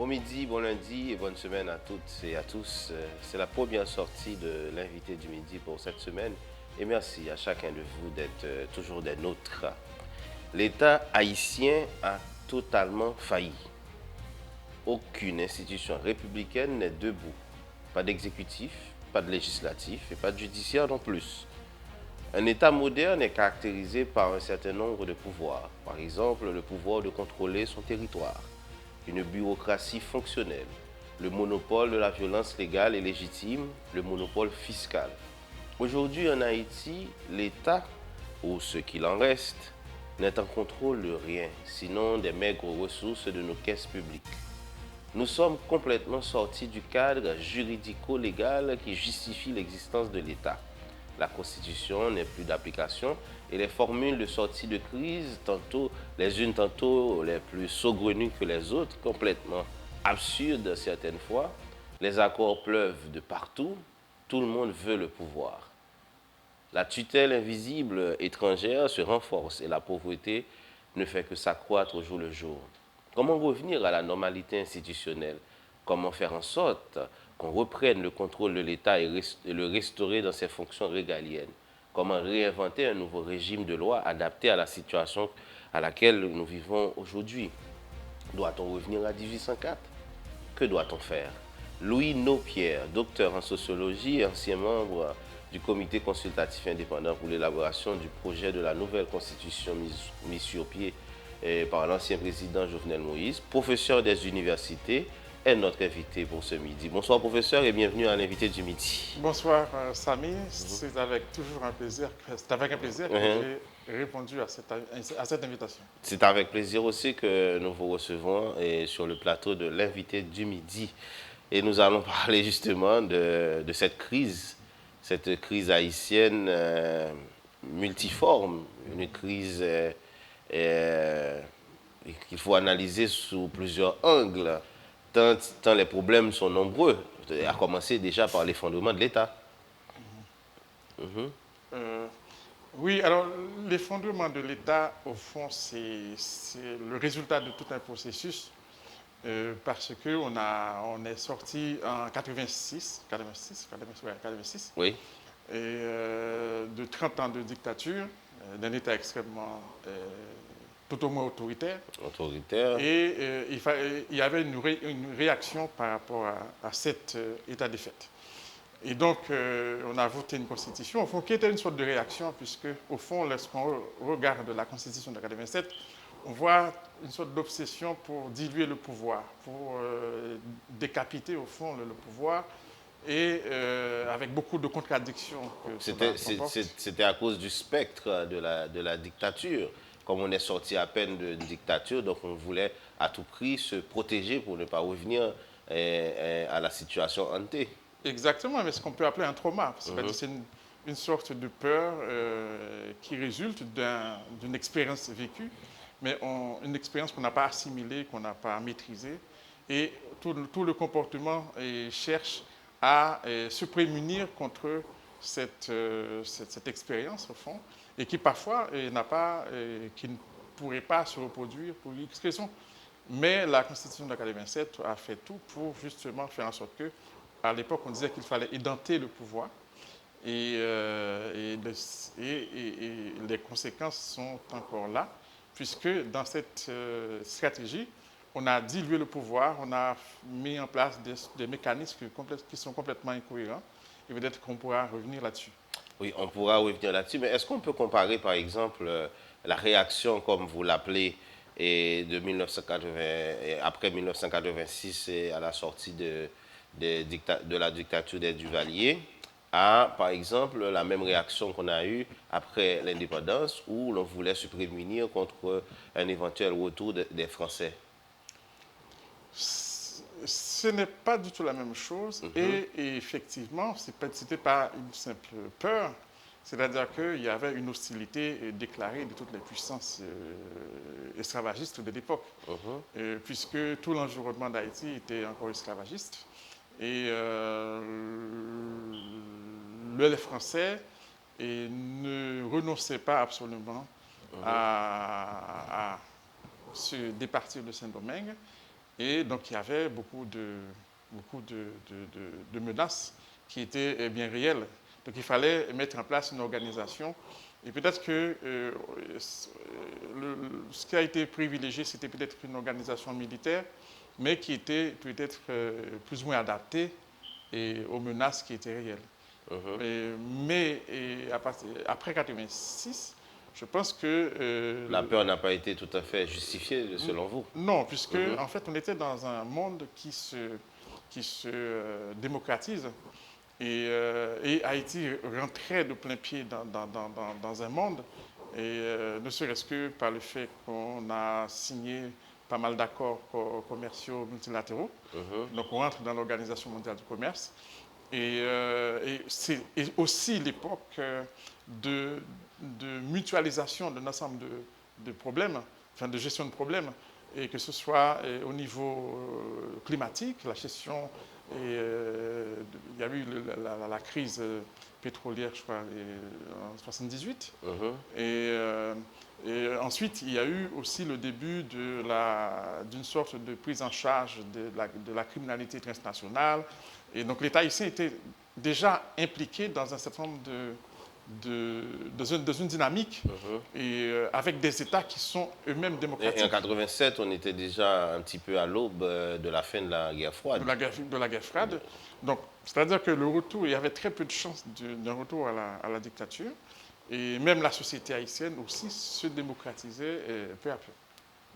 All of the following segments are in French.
midi, bon lundi et bonne semaine à toutes et à tous. C'est la première sortie de l'invité du midi pour cette semaine et merci à chacun de vous d'être toujours des nôtres. L'État haïtien a totalement failli. Aucune institution républicaine n'est debout. Pas d'exécutif, pas de législatif et pas de judiciaire non plus. Un État moderne est caractérisé par un certain nombre de pouvoirs. Par exemple, le pouvoir de contrôler son territoire, une bureaucratie fonctionnelle, le monopole de la violence légale et légitime, le monopole fiscal. Aujourd'hui en Haïti, l'État, ou ce qu'il en reste, n'est en contrôle de rien, sinon des maigres ressources de nos caisses publiques. Nous sommes complètement sortis du cadre juridico-légal qui justifie l'existence de l'État. La Constitution n'est plus d'application et les formules de sortie de crise, tantôt les unes, tantôt les plus saugrenues que les autres, complètement absurdes certaines fois. Les accords pleuvent de partout, tout le monde veut le pouvoir. La tutelle invisible étrangère se renforce et la pauvreté ne fait que s'accroître au jour le jour. Comment revenir à la normalité institutionnelle? Comment faire en sorte qu'on reprenne le contrôle de l'État et le restaurer dans ses fonctions régaliennes? Comment réinventer un nouveau régime de loi adapté à la situation à laquelle nous vivons aujourd'hui? Doit-on revenir à 1804? Que doit-on faire? Louis Nopierre, docteur en sociologie et ancien membre du comité consultatif indépendant pour l'élaboration du projet de la nouvelle constitution mise sur pied par l'ancien président Jovenel Moïse, professeur des universités, est notre invité pour ce midi. Bonsoir professeur et bienvenue à l'invité du midi. Bonsoir Samy, c'est avec toujours un plaisir, c'est avec un plaisir que j'ai répondu à cette invitation. C'est avec plaisir aussi que nous vous recevons sur le plateau de l'invité du midi. Et nous allons parler justement de cette crise haïtienne multiforme, une crise qu'il faut analyser sous plusieurs angles, tant les problèmes sont nombreux, à commencer déjà par l'effondrement de l'État. Oui, alors l'effondrement de l'État, au fond, c'est le résultat de tout un processus parce qu'on est sorti en 86, Oui, de 30 ans de dictature, d'un État extrêmement totalement autoritaire. autoritaire. Et il y avait une réaction par rapport à cet état de fait. Et donc, on a voté une constitution, au fond, qui était une sorte de réaction, puisque, au fond, lorsqu'on regarde la constitution de 87, on voit une sorte d'obsession pour diluer le pouvoir, pour décapiter, au fond, le pouvoir, et avec beaucoup de contradictions que cela comporte. C'était à cause du spectre de la dictature. Comme on est sorti à peine d'une dictature, donc on voulait à tout prix se protéger pour ne pas revenir à la situation hantée. Exactement, mais ce qu'on peut appeler un trauma. C'est une sorte de peur qui résulte d'une expérience vécue, mais une expérience qu'on n'a pas assimilée, qu'on n'a pas maîtrisée. Et tout le comportement cherche à se prémunir contre cette expérience, au fond, et qui parfois qui ne pourrait pas se reproduire pour X raisons. Mais la Constitution de 87 a fait tout pour justement faire en sorte que, à l'époque, on disait qu'il fallait édenter le pouvoir et les conséquences sont encore là, puisque dans cette stratégie, on a dilué le pouvoir, on a mis en place des mécanismes qui sont complètement incohérents et peut-être qu'on pourra revenir là-dessus. Oui, on pourra revenir là-dessus, mais est-ce qu'on peut comparer, par exemple, la réaction, comme vous l'appelez, de 1980, et après 1986 et à la sortie de la dictature des Duvalier, à, par exemple, la même réaction qu'on a eue après l'indépendance, où l'on voulait se prémunir contre un éventuel retour des Français? Ce n'est pas du tout la même chose et effectivement, ce n'était pas une simple peur, c'est-à-dire qu'il y avait une hostilité déclarée de toutes les puissances esclavagistes de l'époque, puisque tout l'environnement d'Haïti était encore esclavagiste et les Français ne renonçaient pas absolument à se départir de Saint-Domingue. Et donc, il y avait beaucoup de menaces qui étaient bien réelles. Donc, il fallait mettre en place une organisation. Et peut-être que ce qui a été privilégié, c'était peut-être une organisation militaire, mais qui était peut-être plus ou moins adaptée aux menaces qui étaient réelles. Mais après 86, je pense que... La peur n'a pas été tout à fait justifiée, selon vous? Non, puisque en fait, on était dans un monde qui se démocratise et Haïti rentrait de plein pied dans un monde, et ne serait-ce que par le fait qu'on a signé pas mal d'accords commerciaux multilatéraux. Donc on rentre dans l'Organisation mondiale du commerce. Et c'est aussi l'époque de mutualisation d'un ensemble de problèmes, enfin de gestion de problèmes, et que ce soit au niveau climatique, la gestion, il y a eu la crise pétrolière, je crois, en 1978, et ensuite il y a eu aussi le début d'une sorte de prise en charge de la criminalité transnationale. Et donc l'État haïtien était déjà impliqué dans un certain nombre dans une dynamique et avec des États qui sont eux-mêmes démocratiques. Et en 87, on était déjà un petit peu à l'aube de la fin de la guerre froide. De la guerre froide. Donc, c'est-à-dire que le retour, il y avait très peu de chances d'un retour à la dictature. Et même la société haïtienne aussi se démocratisait peu à peu.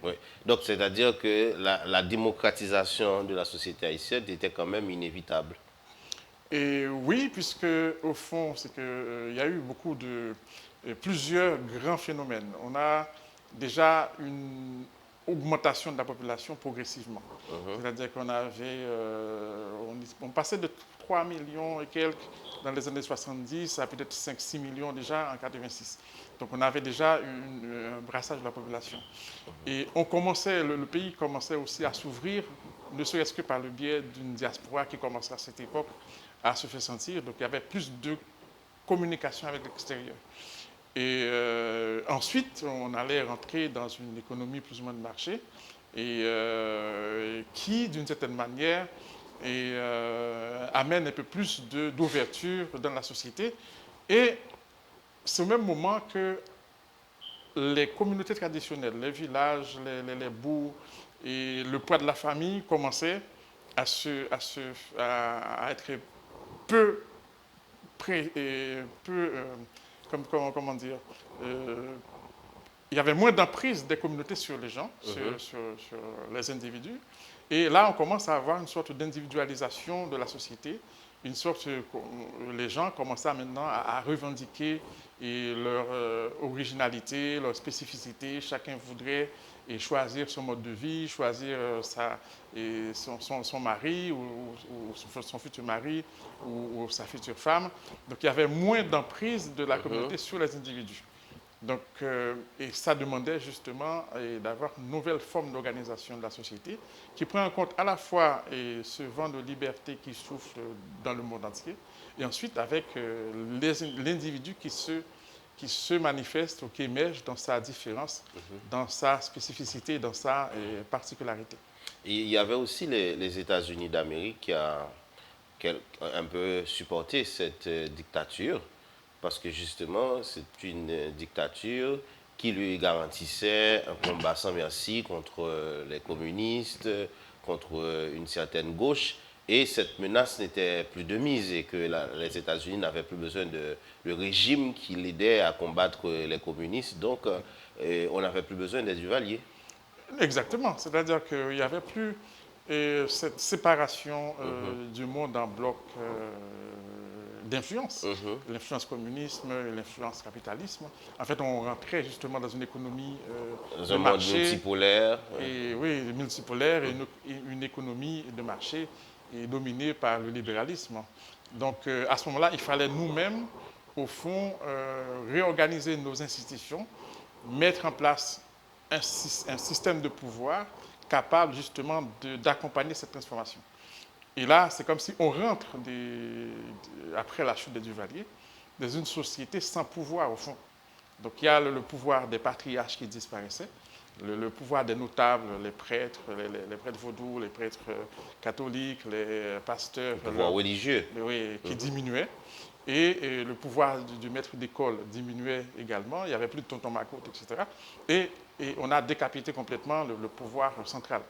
Oui. Donc, c'est-à-dire que la démocratisation de la société haïtienne était quand même inévitable. Et oui, puisque au fond, c'est qu'il y a eu plusieurs grands phénomènes. On a déjà une augmentation de la population progressivement. C'est-à-dire qu'on on passait de 3 millions et quelques dans les années 70 à peut-être 5-6 millions déjà en 86. Donc on avait déjà un brassage de la population. Et le pays commençait aussi à s'ouvrir, ne serait-ce que par le biais d'une diaspora qui commençait à cette époque à se faire sentir. Donc il y avait plus de communication avec l'extérieur. Et ensuite, on allait rentrer dans une économie plus ou moins de marché et qui, d'une certaine manière, amène un peu plus d'ouverture dans la société. Et c'est au même moment que les communautés traditionnelles, les villages, les bourgs et le poids de la famille commençaient à être peu comment dire, il y avait moins d'emprise des communautés sur les gens, sur les individus. Et là, on commence à avoir une sorte d'individualisation de la société, les gens commençaient maintenant à revendiquer leur originalité, leur spécificité. Chacun voudrait choisir son mode de vie, choisir son mari ou son futur mari ou sa future femme. Donc il y avait moins d'emprise de la communauté sur les individus. Donc, et ça demandait justement d'avoir une nouvelle forme d'organisation de la société qui prend en compte à la fois ce vent de liberté qui souffle dans le monde entier et ensuite avec l'individu qui se manifeste ou qui émerge dans sa différence, dans sa spécificité, dans sa particularité. Et il y avait aussi les États-Unis d'Amérique qui a un peu supporté cette dictature. Parce que justement, c'est une dictature qui lui garantissait un combat sans merci contre les communistes, contre une certaine gauche. Et cette menace n'était plus de mise et que les États-Unis n'avaient plus besoin de régime qui l'aidait à combattre les communistes. Donc, on n'avait plus besoin des Duvalier. Exactement. C'est-à-dire qu'il n'y avait plus cette séparation du monde en bloc d'influence, l'influence communisme, l'influence capitalisme. En fait, on rentrait justement dans une économie dans un monde multipolaire. Et, oui, multipolaire et une économie de marché dominée par le libéralisme. Donc, à ce moment-là, il fallait nous-mêmes, au fond, réorganiser nos institutions, mettre en place un système de pouvoir capable justement d'accompagner cette transformation. Et là, c'est comme si on rentre, après la chute des Duvalier, dans une société sans pouvoir, au fond. Donc, il y a le pouvoir des patriarches qui disparaissait, le pouvoir des notables, les prêtres, les prêtres vaudous, les prêtres catholiques, les pasteurs, Le pouvoir religieux. oui, qui diminuait. Et le pouvoir du maître d'école diminuait également. Il n'y avait plus de tonton Macoute, etc. Et on a décapité complètement le pouvoir central.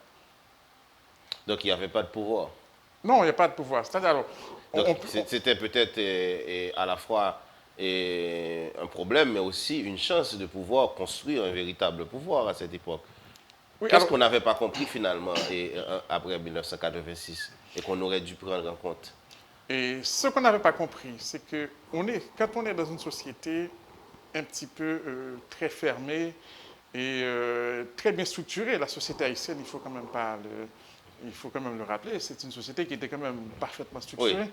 Donc il n'y avait pas de pouvoir. Non, il n'y a pas de pouvoir. C'est-à-dire, alors, Donc c'était peut-être à la fois un problème, mais aussi une chance de pouvoir construire un véritable pouvoir à cette époque. oui, Qu'est-ce alors, qu'on n'avait pas compris finalement après 1986 et qu'on aurait dû prendre en compte? et ce qu'on n'avait pas compris, c'est que quand on est dans une société un petit peu très fermée et très bien structurée, la société haïtienne, il faut quand même le rappeler, c'est une société qui était quand même parfaitement Oui, structurée.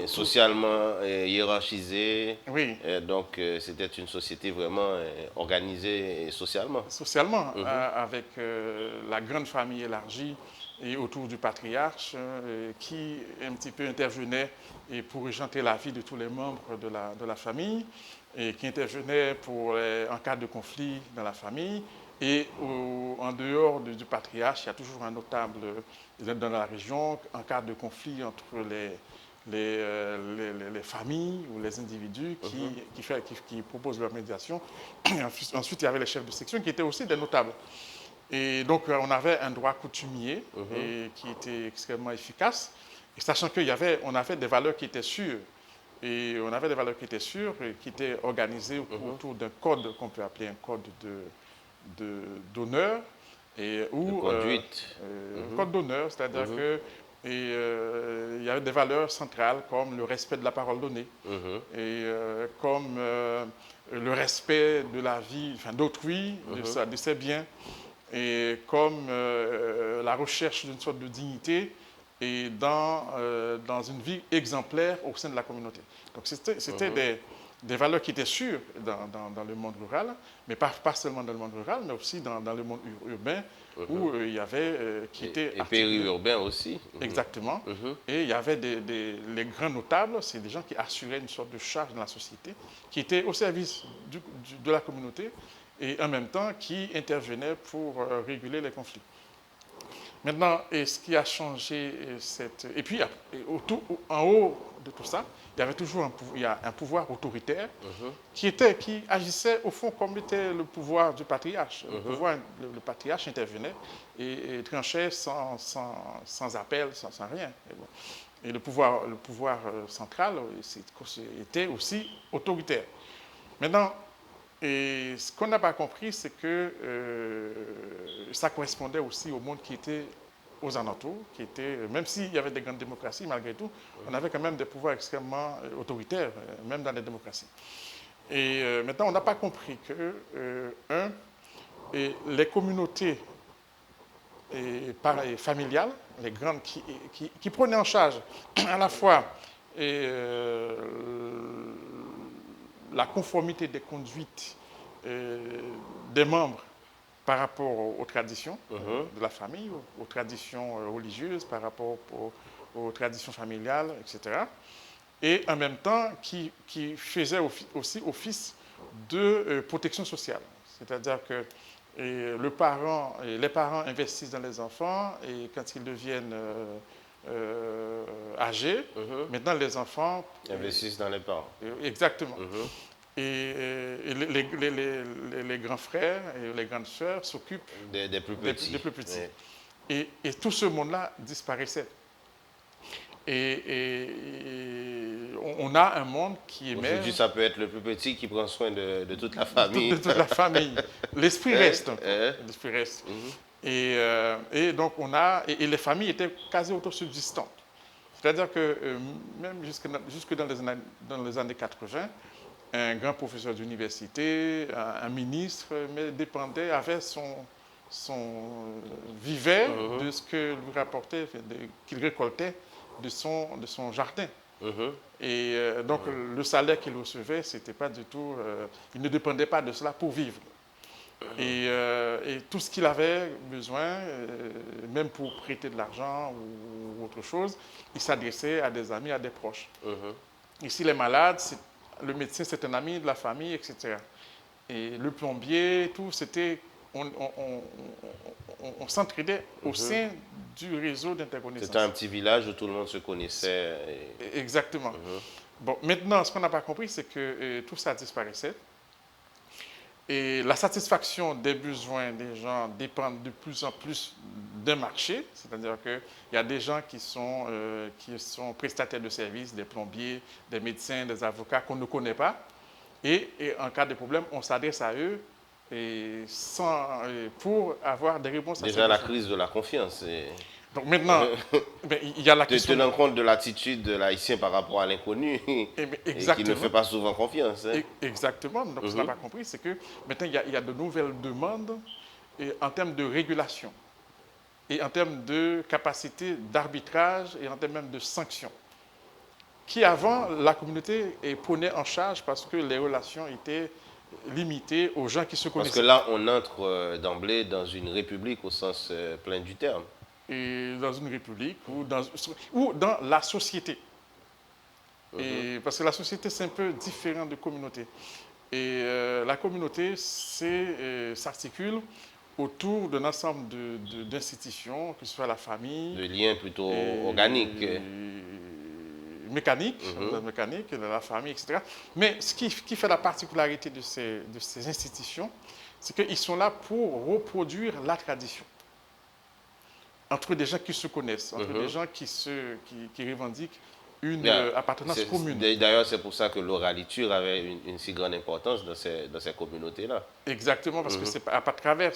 socialement hiérarchisée. Oui, Donc c'était une société vraiment organisée socialement. socialement, avec la grande famille élargie et autour du patriarche qui un petit peu intervenait et pour régenter la vie de tous les membres de la famille et qui intervenait en cas de conflit dans la famille. Et en dehors du patriarche, il y a toujours un notable dans la région en cas de conflit entre les familles ou les individus qui proposent leur médiation. Et ensuite, il y avait les chefs de section qui étaient aussi des notables. Et donc, on avait un droit coutumier et qui était extrêmement efficace. Et sachant on avait des valeurs qui étaient sûres. Et on avait des valeurs qui étaient sûres et qui étaient organisées autour d'un code qu'on peut appeler un code d'honneur. De conduite. Un code d'honneur, c'est-à-dire que il y avait des valeurs centrales comme le respect de la parole donnée et comme le respect de la vie, enfin, d'autrui, de ses biens, et comme la recherche d'une sorte de dignité et dans une vie exemplaire au sein de la communauté. Donc c'était des valeurs qui étaient sûres dans le monde rural, mais pas seulement dans le monde rural, mais aussi dans le monde urbain, où il y avait qui était et périurbain aussi. Exactement. Et il y avait les grands notables, c'est des gens qui assuraient une sorte de charge dans la société, qui étaient au service de la communauté et en même temps qui intervenaient pour réguler les conflits. Maintenant, ce qui a changé, et puis en haut de tout ça, il y avait toujours un pouvoir autoritaire qui agissait au fond comme était le pouvoir du patriarche. Le patriarche intervenait et tranchait sans appel, sans rien. Et le pouvoir central était aussi autoritaire. Maintenant, et ce qu'on n'a pas compris, c'est que ça correspondait aussi au monde qui était aux alentours, même s'il y avait des grandes démocraties, malgré tout, on avait quand même des pouvoirs extrêmement autoritaires, même dans les démocraties. Et maintenant, on n'a pas compris que, les communautés familiales, les grandes qui prenaient en charge à la fois la conformité des conduites des membres par rapport aux traditions de la famille, aux traditions religieuses, par rapport aux traditions familiales, etc. Et en même temps, qui faisaient aussi office de protection sociale. C'est-à-dire que les parents investissent dans les enfants et quand ils deviennent âgés, maintenant les enfants investissent dans les parents. Exactement. Et les grands frères et les grandes sœurs s'occupent des plus petits. Des plus petits. Oui. Et tout ce monde-là disparaissait. Et on a un monde qui émerge. Aujourd'hui, ça peut être le plus petit qui prend soin de toute la famille. De toute la famille. L'esprit reste. L'esprit reste. Et donc, et les familles étaient quasi autosubsistantes. C'est-à-dire que même jusque dans les années 80, un grand professeur d'université, un ministre, mais vivait de ce que lui rapportait, qu'il récoltait de son jardin. Et donc le salaire qu'il recevait, c'était pas du tout, il ne dépendait pas de cela pour vivre. Et tout ce qu'il avait besoin, même pour prêter de l'argent ou autre chose, il s'adressait à des amis, à des proches. Et s'il est malade, le médecin, c'est un ami de la famille, etc. Et le plombier, tout, c'était on s'entraidait au sein du réseau d'interconnaissance. C'était un petit village où tout le monde se connaissait. Exactement. Bon, maintenant, ce qu'on n'a pas compris, c'est que tout ça disparaissait. Et la satisfaction des besoins des gens dépend de plus en plus d'un marché, c'est-à-dire qu'il y a des gens qui sont prestataires de services, des plombiers, des médecins, des avocats qu'on ne connaît pas. Et en cas de problème, on s'adresse à eux pour avoir des réponses à ces Déjà la besoins. crise de la confiance. Donc maintenant, il y a la question. Tenant compte de l'attitude de l'haïtien par rapport à l'inconnu, et qui ne fait pas souvent confiance. Hein. Exactement. Donc, ce qu'on n'a pas compris, c'est que maintenant, il y a de nouvelles demandes en termes de régulation, et en termes de capacité d'arbitrage, et en termes même de sanctions, qui avant, la communauté prenait en charge parce que les relations étaient limitées aux gens qui se connaissaient. Parce que là, on entre d'emblée dans une république au sens plein du terme. Et dans une république ou dans la société. Et parce que la société, c'est un peu différent de communauté. Et la communauté s'articule autour d'un ensemble d'institutions, que ce soit la famille. De liens plutôt organiques. Mécaniques, la famille, etc. Mais ce qui fait la particularité de ces institutions, c'est qu'ils sont là pour reproduire la tradition. Entre des gens qui se connaissent, entre des gens qui revendiquent une appartenance commune. D'ailleurs, c'est pour ça que l'oraliture avait une si grande importance dans ces communautés-là. Exactement, parce que c'est à travers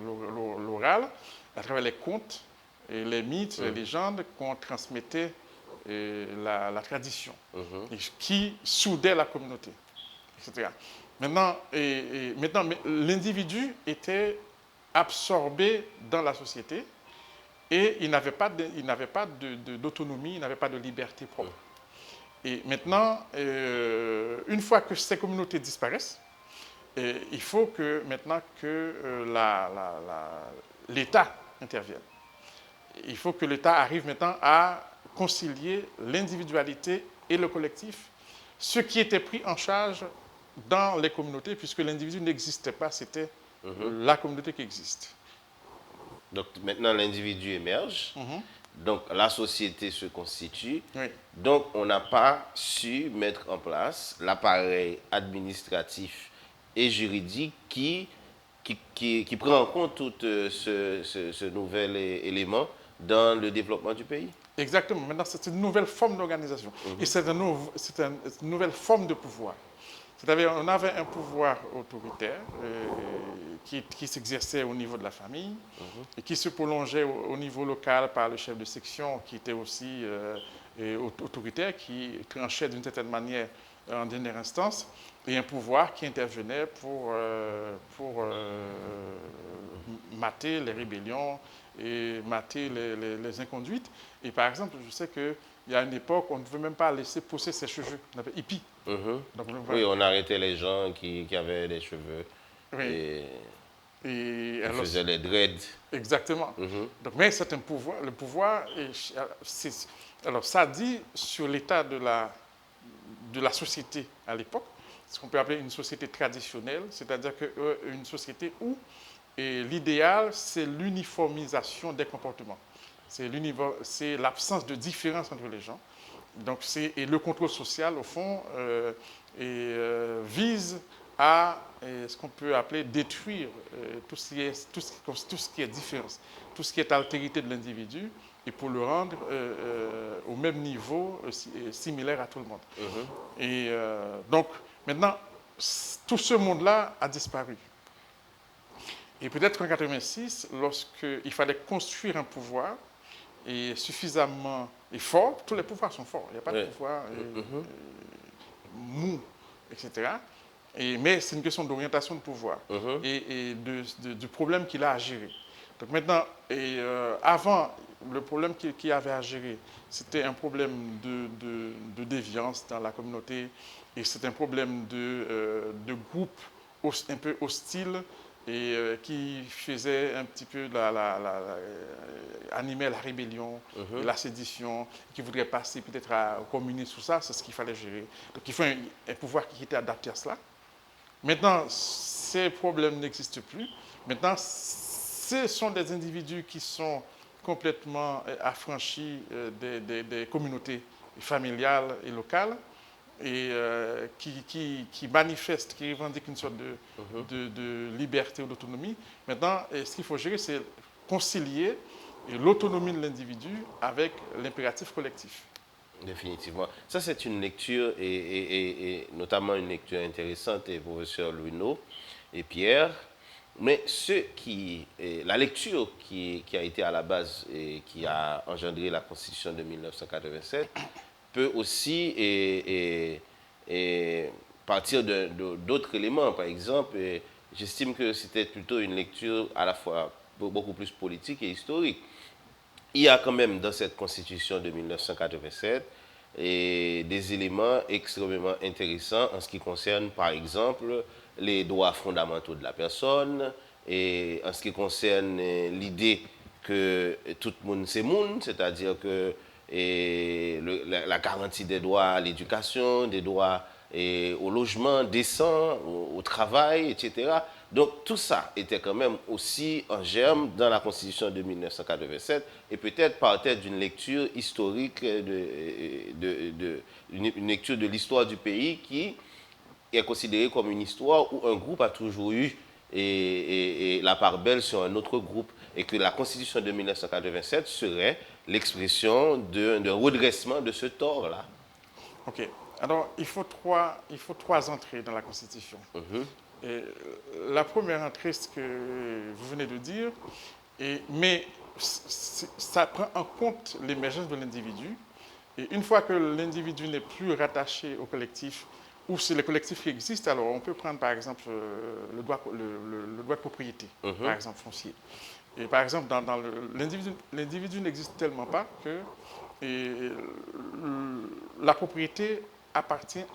l'oral, à travers les contes, et les mythes, les légendes, qu'on transmettait la tradition, et qui soudait la communauté, etc. Maintenant, l'individu était absorbé dans la société, et il n'avait pas d'autonomie, il n'avait pas de liberté propre. Et maintenant, une fois que ces communautés disparaissent, il faut que maintenant que l'État intervienne. Il faut que l'État arrive maintenant à concilier l'individualité et le collectif, ce qui était pris en charge dans les communautés, puisque l'individu n'existait pas, c'était la communauté qui existe. Donc maintenant, l'individu émerge, donc la société se constitue, donc on n'a pas su mettre en place l'appareil administratif et juridique qui prend en compte tout ce nouvel élément dans le développement du pays. Exactement. Maintenant, c'est une nouvelle forme d'organisation. Et c'est une nouvelle forme de pouvoir. C'est-à-dire, on avait un pouvoir autoritaire qui s'exerçait au niveau de la famille et qui se prolongeait au niveau local par le chef de section qui était aussi autoritaire, qui tranchait d'une certaine manière en dernière instance, et un pouvoir qui intervenait pour mater les rébellions et mater les inconduites. Et par exemple, je sais qu'il y a une époque, on ne veut même pas laisser pousser ses cheveux. On appelle hippie. Donc, oui, on arrêtait les gens qui avaient des cheveux. Oui. Et on faisait les dreads. Exactement. Donc, mais c'est un pouvoir. Le pouvoir, alors ça dit sur l'état de la société à l'époque, ce qu'on peut appeler une société traditionnelle, c'est-à-dire une société où l'idéal, c'est l'uniformisation des comportements. C'est l'absence de différence entre les gens. Donc, et le contrôle social, au fond, vise à ce qu'on peut appeler détruire tout ce qui est différence, tout ce qui est altérité de l'individu, et pour le rendre au même niveau, similaire à tout le monde. Et donc, maintenant, tout ce monde-là a disparu. Et peut-être qu'en 1986, lorsqu'il fallait construire un pouvoir, et suffisamment fort, tous les pouvoirs sont forts, il n'y a pas de pouvoir mou, etc. Mais c'est une question d'orientation de pouvoir et du problème qu'il a à gérer. Donc maintenant, avant, le problème qu'il avait à gérer, c'était un problème de déviance dans la communauté, et c'est un problème de groupe un peu hostile, et qui faisait un petit peu animer la rébellion, et la sédition, qui voudrait passer peut-être au communisme, tout ça, c'est ce qu'il fallait gérer. Donc il faut un pouvoir qui était adapté à cela. Maintenant, ces problèmes n'existent plus. Maintenant, ce sont des individus qui sont complètement affranchis des communautés familiales et locales et qui manifestent, qui revendiquent une sorte de liberté ou d'autonomie. Maintenant, ce qu'il faut gérer, c'est concilier l'autonomie de l'individu avec l'impératif collectif. Définitivement. Ça, c'est une lecture, et notamment une lecture intéressante des professeurs Louineau et Pierre. Mais la lecture qui a été à la base et qui a engendré la Constitution de 1987 peut aussi partir d'autres éléments. Par exemple, j'estime que c'était plutôt une lecture à la fois beaucoup plus politique et historique. Il y a quand même dans cette Constitution de 1987 des éléments extrêmement intéressants en ce qui concerne, par exemple, les droits fondamentaux de la personne, et en ce qui concerne l'idée que tout le monde c'est monde, c'est-à-dire que la garantie des droits à l'éducation, des droits au logement décent, au travail, etc. Donc tout ça était quand même aussi en germe dans la Constitution de 1987 et peut-être partait d'une lecture historique, une lecture de l'histoire du pays qui est considérée comme une histoire où un groupe a toujours eu la part belle sur un autre groupe et que la Constitution de 1987 serait l'expression d'un redressement de ce tort-là. OK. Alors, il faut trois entrées dans la Constitution. Et la première entrée, ce que vous venez de dire, mais ça prend en compte l'émergence de l'individu. Et une fois que l'individu n'est plus rattaché au collectif, ou c'est le collectif qui existe, alors on peut prendre par exemple le droit de propriété, par exemple foncier. Et par exemple, l'individu n'existe tellement pas que la propriété appartient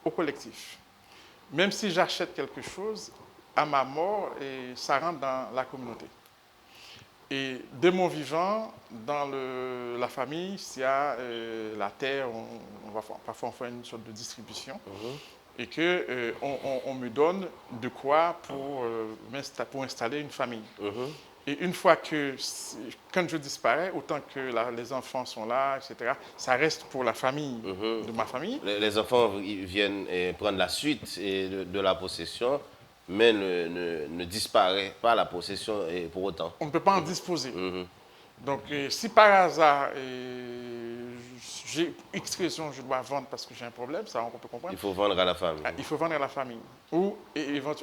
au collectif. Même si j'achète quelque chose, à ma mort, et ça rentre dans la communauté. Et de mon vivant, dans la famille, s'il y a la terre, parfois on fait une sorte de distribution, et qu'on me donne de quoi pour installer une famille. Et une fois quand je disparais, autant que les enfants sont là, etc., ça reste pour la famille de ma famille. Les enfants ils viennent prendre la suite de la possession, mais ne disparaît pas la possession pour autant. On ne peut pas en disposer. Donc, si par hasard, j'ai X raison, je dois vendre parce que j'ai un problème, ça on peut comprendre. Il faut vendre à la famille. Il faut vendre à la famille. Ou,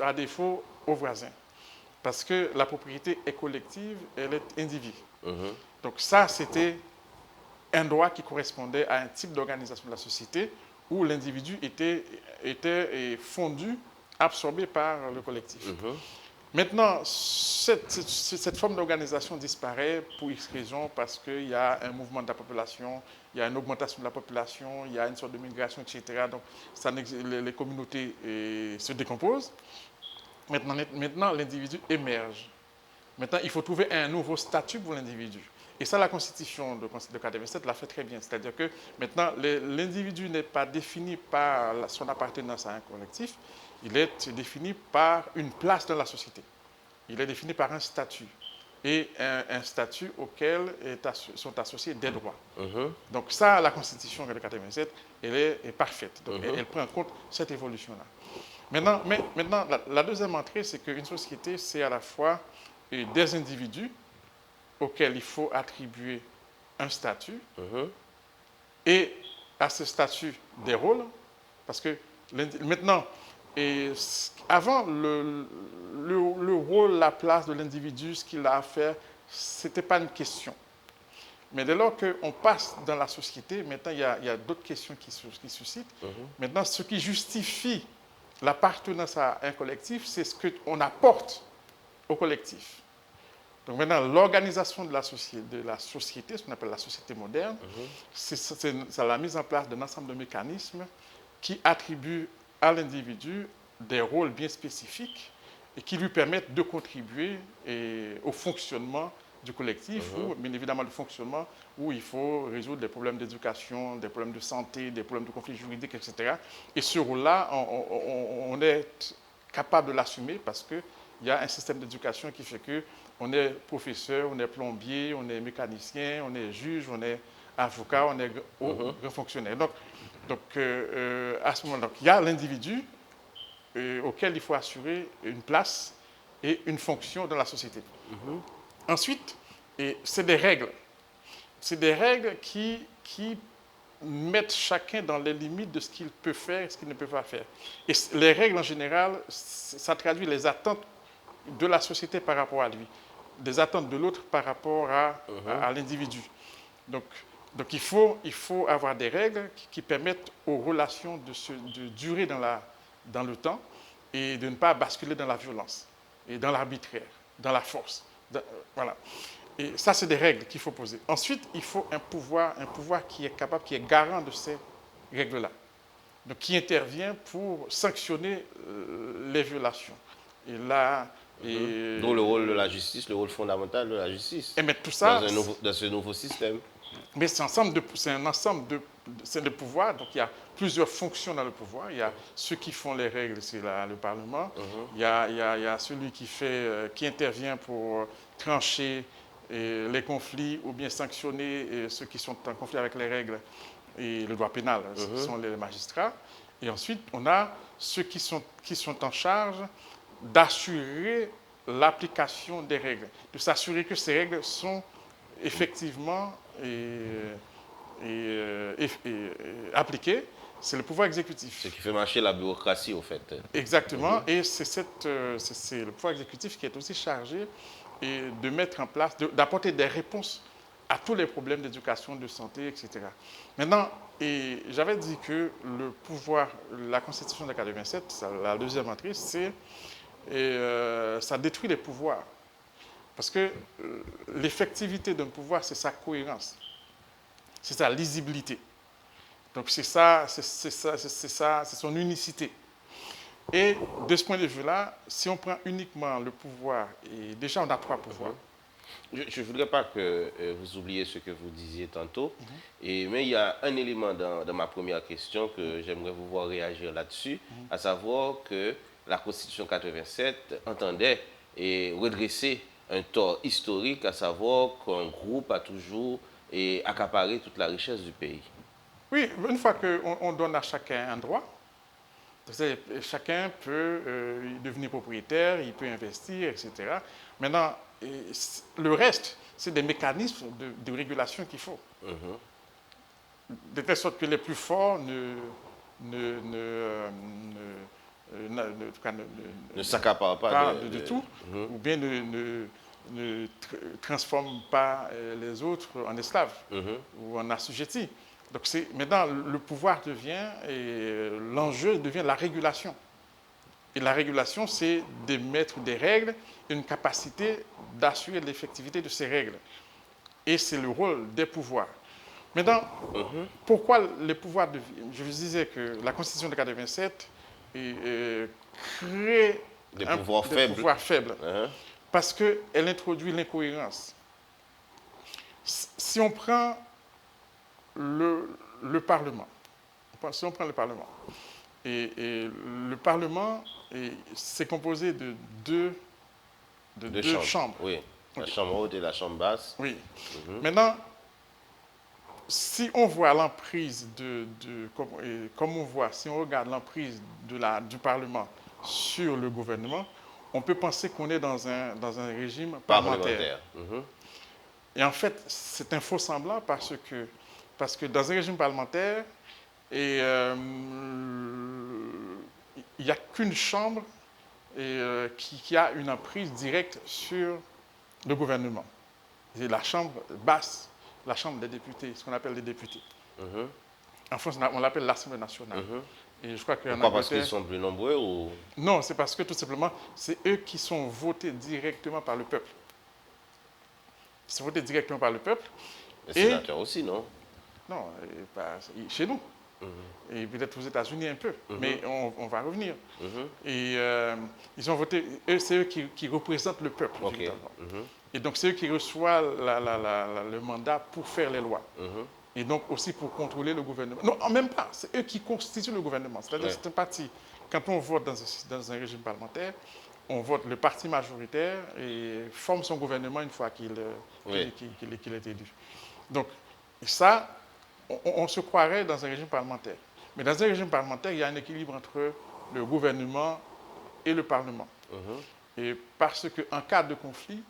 à défaut, aux voisins. Parce que la propriété est collective, elle est individuelle. Donc ça, c'était un droit qui correspondait à un type d'organisation de la société où l'individu était fondu, absorbé par le collectif. Maintenant, cette forme d'organisation disparaît pour X raisons, parce qu'il y a un mouvement de la population, il y a une augmentation de la population, il y a une sorte de migration, etc. Donc les communautés se décomposent. Maintenant, l'individu émerge. Maintenant, il faut trouver un nouveau statut pour l'individu. Et ça, la Constitution de 1987 l'a fait très bien. C'est-à-dire que maintenant, l'individu n'est pas défini par son appartenance à un collectif, il est défini par une place dans la société. Il est défini par un statut. Et un statut auquel sont associés des droits. Donc ça, la Constitution de 1987, elle est parfaite. Donc elle prend en compte cette évolution-là. Maintenant, la deuxième entrée, c'est qu'une société, c'est à la fois des individus auxquels il faut attribuer un statut et à ce statut des rôles, parce que maintenant, avant, le rôle, la place de l'individu, ce qu'il a à faire, ce n'était pas une question. Mais dès lors qu'on passe dans la société, maintenant, il y a d'autres questions qui suscitent. Maintenant, ce qui justifie l'appartenance à un collectif, c'est ce qu'on apporte au collectif. Donc maintenant, l'organisation de la société, ce qu'on appelle la société moderne, c'est la mise en place d'un ensemble de mécanismes qui attribuent à l'individu des rôles bien spécifiques et qui lui permettent de contribuer au fonctionnement du collectif, ou bien évidemment le fonctionnement où il faut résoudre des problèmes d'éducation, des problèmes de santé, des problèmes de conflits juridiques, etc. Et ce rôle-là, on est capables de l'assumer parce qu'il y a un système d'éducation qui fait qu'on est professeur, on est plombier, on est mécanicien, on est juge, on est avocat, on est grand fonctionnaire. Donc à ce moment-là, il y a l'individu auquel il faut assurer une place et une fonction dans la société. Ensuite, c'est des règles. C'est des règles qui mettent chacun dans les limites de ce qu'il peut faire et ce qu'il ne peut pas faire. Et les règles, en général, ça traduit les attentes de la société par rapport à lui, des attentes de l'autre par rapport à l'individu. Donc il faut avoir des règles qui permettent aux relations de durer dans le temps et de ne pas basculer dans la violence et dans l'arbitraire, dans la force. Voilà. Et ça, c'est des règles qu'il faut poser. Ensuite, il faut un pouvoir qui est capable, qui est garant de ces règles-là. Donc, qui intervient pour sanctionner les violations. Et là... D'où le rôle de la justice, le rôle fondamental de la justice. Et mettre tout ça... Dans ce nouveau système. Mais c'est un ensemble de pouvoirs. Donc, il y a plusieurs fonctions dans le pouvoir. Il y a ceux qui font les règles, c'est le Parlement. Il y a celui qui intervient pour trancher les conflits ou bien sanctionner ceux qui sont en conflit avec les règles et le droit pénal. Ce sont les magistrats. Et ensuite, on a ceux qui sont en charge d'assurer l'application des règles, de s'assurer que ces règles sont effectivement appliquées. C'est le pouvoir exécutif. Ce qui fait marcher la bureaucratie, au fait. Exactement. Et c'est le pouvoir exécutif qui est aussi chargé de mettre en place, d'apporter des réponses à tous les problèmes d'éducation, de santé, etc. Maintenant, j'avais dit que le pouvoir, la Constitution de 1987, la deuxième entrée, ça détruit les pouvoirs. Parce que l'effectivité d'un pouvoir, c'est sa cohérence, c'est sa lisibilité. Donc c'est son unicité. Et de ce point de vue-là, si on prend uniquement le pouvoir, et déjà on a 3 pouvoirs. Je ne voudrais pas que vous oubliez ce que vous disiez tantôt, mais il y a un élément dans ma première question que j'aimerais vous voir réagir là-dessus, à savoir que la Constitution 87 entendait redresser un tort historique, à savoir qu'un groupe a toujours accaparé toute la richesse du pays. Oui, une fois qu'on donne à chacun un droit, chacun peut devenir propriétaire, il peut investir, etc. Maintenant, le reste, c'est des mécanismes de régulation qu'il faut. De telle sorte que les plus forts ne s'accaparent pas de tout, ou bien ne transforment pas les autres en esclaves ou en assujettis. Donc maintenant, le pouvoir devient, l'enjeu devient la régulation. Et la régulation, c'est d'émettre des règles, une capacité d'assurer l'effectivité de ces règles. Et c'est le rôle des pouvoirs. Maintenant, pourquoi les pouvoirs deviennent... Je vous disais que la Constitution de 1987 crée des pouvoirs faibles. Parce qu'elle introduit l'incohérence. Si on prend le Parlement, si on prend le Parlement, et le Parlement, c'est composé de deux chambres. Oui, la chambre haute et la chambre basse. Oui. Maintenant, si on voit l'emprise comme on voit, si on regarde l'emprise du Parlement sur le gouvernement, on peut penser qu'on est dans un régime parlementaire. Et en fait, c'est un faux semblant parce que dans un régime parlementaire, il n'y a qu'une chambre qui a une emprise directe sur le gouvernement. C'est la chambre basse, la chambre des députés, ce qu'on appelle les députés. En France, on l'appelle l'Assemblée nationale. Et je crois Pourquoi, parce qu'ils sont plus nombreux ou... Non, c'est parce que tout simplement, c'est eux qui sont votés directement par le peuple. Ils sont votés directement par le peuple. Les sénateurs aussi, non? Non, chez nous. Et peut-être aux États-Unis un peu, mais on va revenir. Et ils ont voté, c'est eux qui représentent le peuple. Et donc c'est eux qui reçoivent le mandat pour faire les lois. et donc aussi pour contrôler le gouvernement. Non, même pas, c'est eux qui constituent le gouvernement. C'est-à-dire que c'est un parti, quand on vote dans un régime parlementaire, on vote le parti majoritaire et forme son gouvernement une fois qu'il est élu. Donc, ça, on se croirait dans un régime parlementaire. Mais dans un régime parlementaire, il y a un équilibre entre le gouvernement et le Parlement. Et parce qu'en cas de conflit,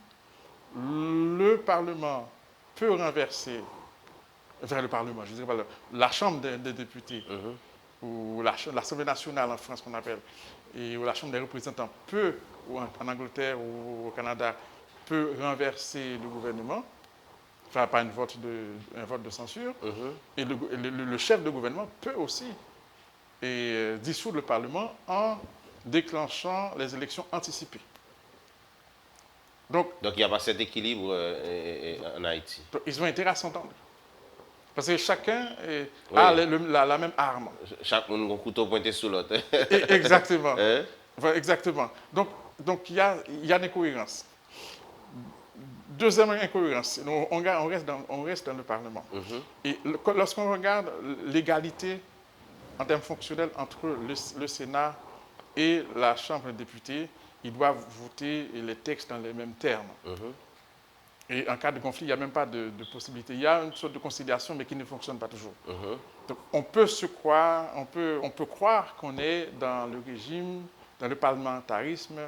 le Parlement peut renverser, enfin le Parlement, je dirais pas la Chambre des députés, ou l'Assemblée nationale en France qu'on appelle, ou la Chambre des représentants peut, ou en Angleterre ou au Canada, peut renverser le gouvernement, enfin par un vote de censure, et le chef de gouvernement peut aussi dissoudre le Parlement en déclenchant les élections anticipées. Donc il n'y a pas cet équilibre en Haïti. Ils ont intérêt à s'entendre. Parce que chacun a la même arme. Chaque monde a un couteau pointé sur l'autre. Exactement. Exactement. Donc il y a une incohérence. Deuxième incohérence, on reste dans le Parlement. Et lorsqu'on regarde l'égalité en termes fonctionnels entre le Sénat et la Chambre des députés, ils doivent voter les textes dans les mêmes termes. Et en cas de conflit, il n'y a même pas de possibilité. Il y a une sorte de conciliation, mais qui ne fonctionne pas toujours. Donc, on peut croire qu'on est dans le régime, dans le parlementarisme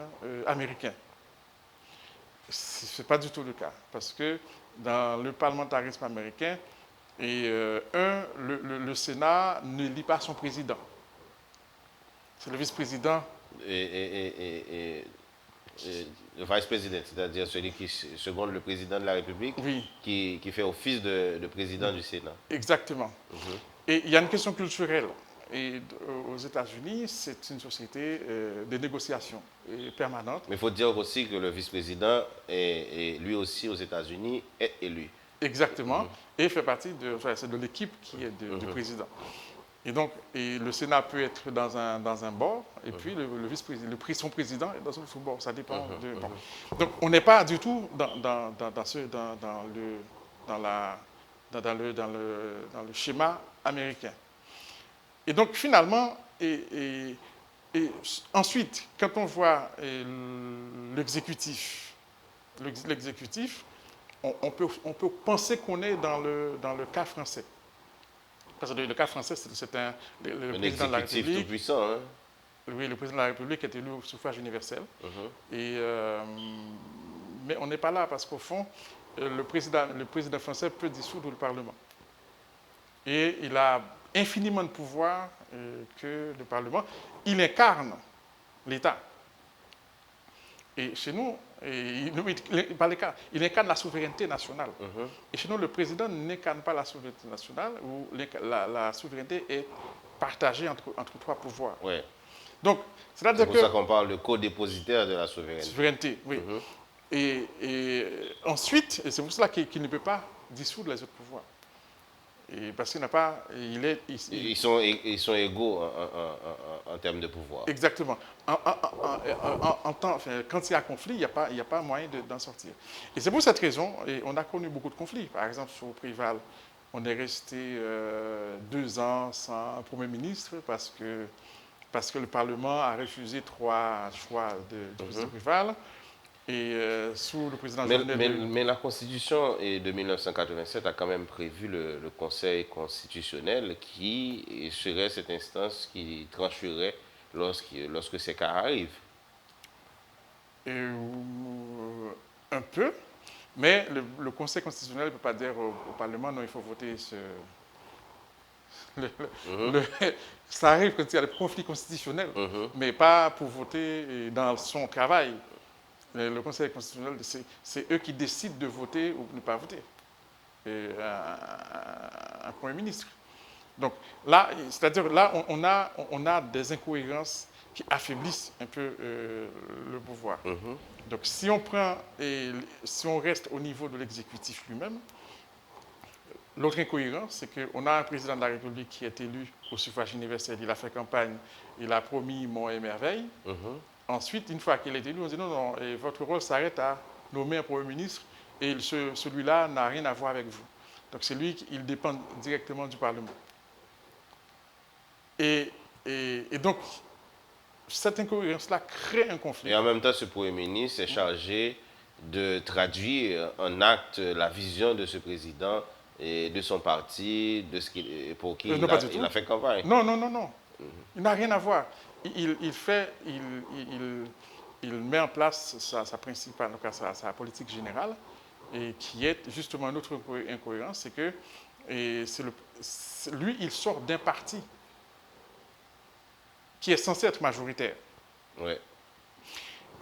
américain. Ce n'est pas du tout le cas. Parce que dans le parlementarisme américain, le Sénat ne lit pas son président. C'est le vice-président. Le vice-président, c'est-à-dire celui qui seconde le président de la République, qui fait office de président du Sénat. Exactement. Et il y a une question culturelle. Et aux États-Unis, c'est une société de négociation permanente. Mais il faut dire aussi que le vice-président, lui aussi aux États-Unis, est élu. Exactement. Et fait partie c'est de l'équipe qui est du président. Et donc, le Sénat peut être dans un bord, et puis le vice-président, son président est dans un autre bord. Ça dépend. Donc, on n'est pas du tout dans le schéma américain. Et donc, finalement, ensuite, quand on voit l'exécutif, on peut penser qu'on est dans le cas français. Parce que le cas français, c'est le président de la République. Tout puissant, hein? Oui, le président de la République est élu au suffrage universel. Mais on n'est pas là parce qu'au fond, le président français peut dissoudre le Parlement. Et il a infiniment de pouvoir que le Parlement. Il incarne l'État. Et chez nous, il incarne la souveraineté nationale. Et chez nous, le président n'incarne pas la souveraineté nationale, où la souveraineté est partagée entre trois pouvoirs. Donc, c'est pour ça qu'on parle de co-dépositaire de la souveraineté. Oui. Et ensuite, c'est pour cela qu'il ne peut pas dissoudre les autres pouvoirs. Et parce qu'il n'a pas... Ils sont égaux en termes de pouvoir. Exactement. Quand il y a conflit, il n'y a pas moyen d'en sortir. Et c'est pour cette raison, et on a connu beaucoup de conflits. Par exemple, sur Préval, on est resté 2 ans sans Premier ministre parce que le Parlement a refusé 3 choix de président Préval. Et sous le président mais la Constitution de 1987 a quand même prévu le Conseil constitutionnel qui serait cette instance qui trancherait lorsque ces cas arrivent. Un peu, mais le Conseil constitutionnel ne peut pas dire au Parlement non, il faut voter ça arrive quand il y a des conflits constitutionnels, mais pas pour voter dans son travail. Le Conseil constitutionnel, c'est eux qui décident de voter ou de ne pas voter un Premier ministre. Donc là, c'est-à-dire là, on a des incohérences qui affaiblissent un peu le pouvoir. Donc si on reste au niveau de l'exécutif lui-même, l'autre incohérence, c'est qu'on a un président de la République qui est élu au suffrage universel, il a fait campagne, il a promis monts et merveilles. Ensuite, une fois qu'il est élu, on dit non, votre rôle s'arrête à nommer un Premier ministre et celui-là n'a rien à voir avec vous. Donc c'est lui qui dépend directement du Parlement. Et donc, cette incohérence-là crée un conflit. Et en même temps, ce Premier ministre est chargé de traduire en acte la vision de ce président et de son parti, de ce pour qui Non, pas du il tout. a fait campagne. Non, non, non, non. Il n'a rien à voir. Il met en place sa principale, donc sa politique générale, et qui est justement une autre incohérence, c'est que lui, il sort d'un parti qui est censé être majoritaire. Ouais.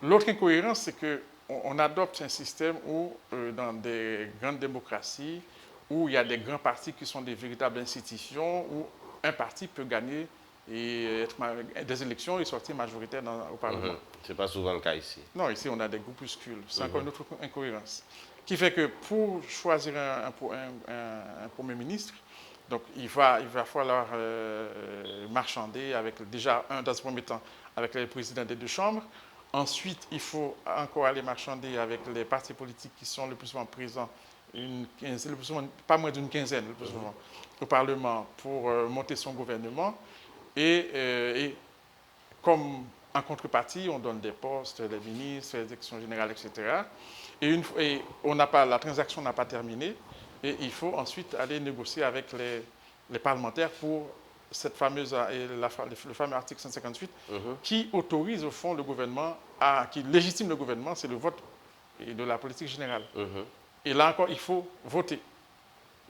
L'autre incohérence, c'est qu'on adopte un système où, dans des grandes démocraties, où il y a des grands partis qui sont des véritables institutions, où un parti peut gagner et des élections et sortir majoritaire au Parlement. Ce n'est pas souvent le cas ici. Non, ici, on a des groupuscules. C'est encore une autre incohérence. Qui fait que pour choisir un Premier ministre, donc il va falloir marchander déjà, dans un premier temps, avec les présidents des deux chambres. Ensuite, il faut encore aller marchander avec les partis politiques qui sont le plus souvent présents, pas moins d'une quinzaine le plus souvent, au Parlement pour monter son gouvernement. Et comme en contrepartie, on donne des postes, les ministres, les directions générales, etc. Et la transaction n'a pas terminé. Et il faut ensuite aller négocier avec les parlementaires pour le fameux article 158 qui autorise au fond le gouvernement, qui légitime le gouvernement, c'est le vote de la politique générale. Et là encore, il faut voter.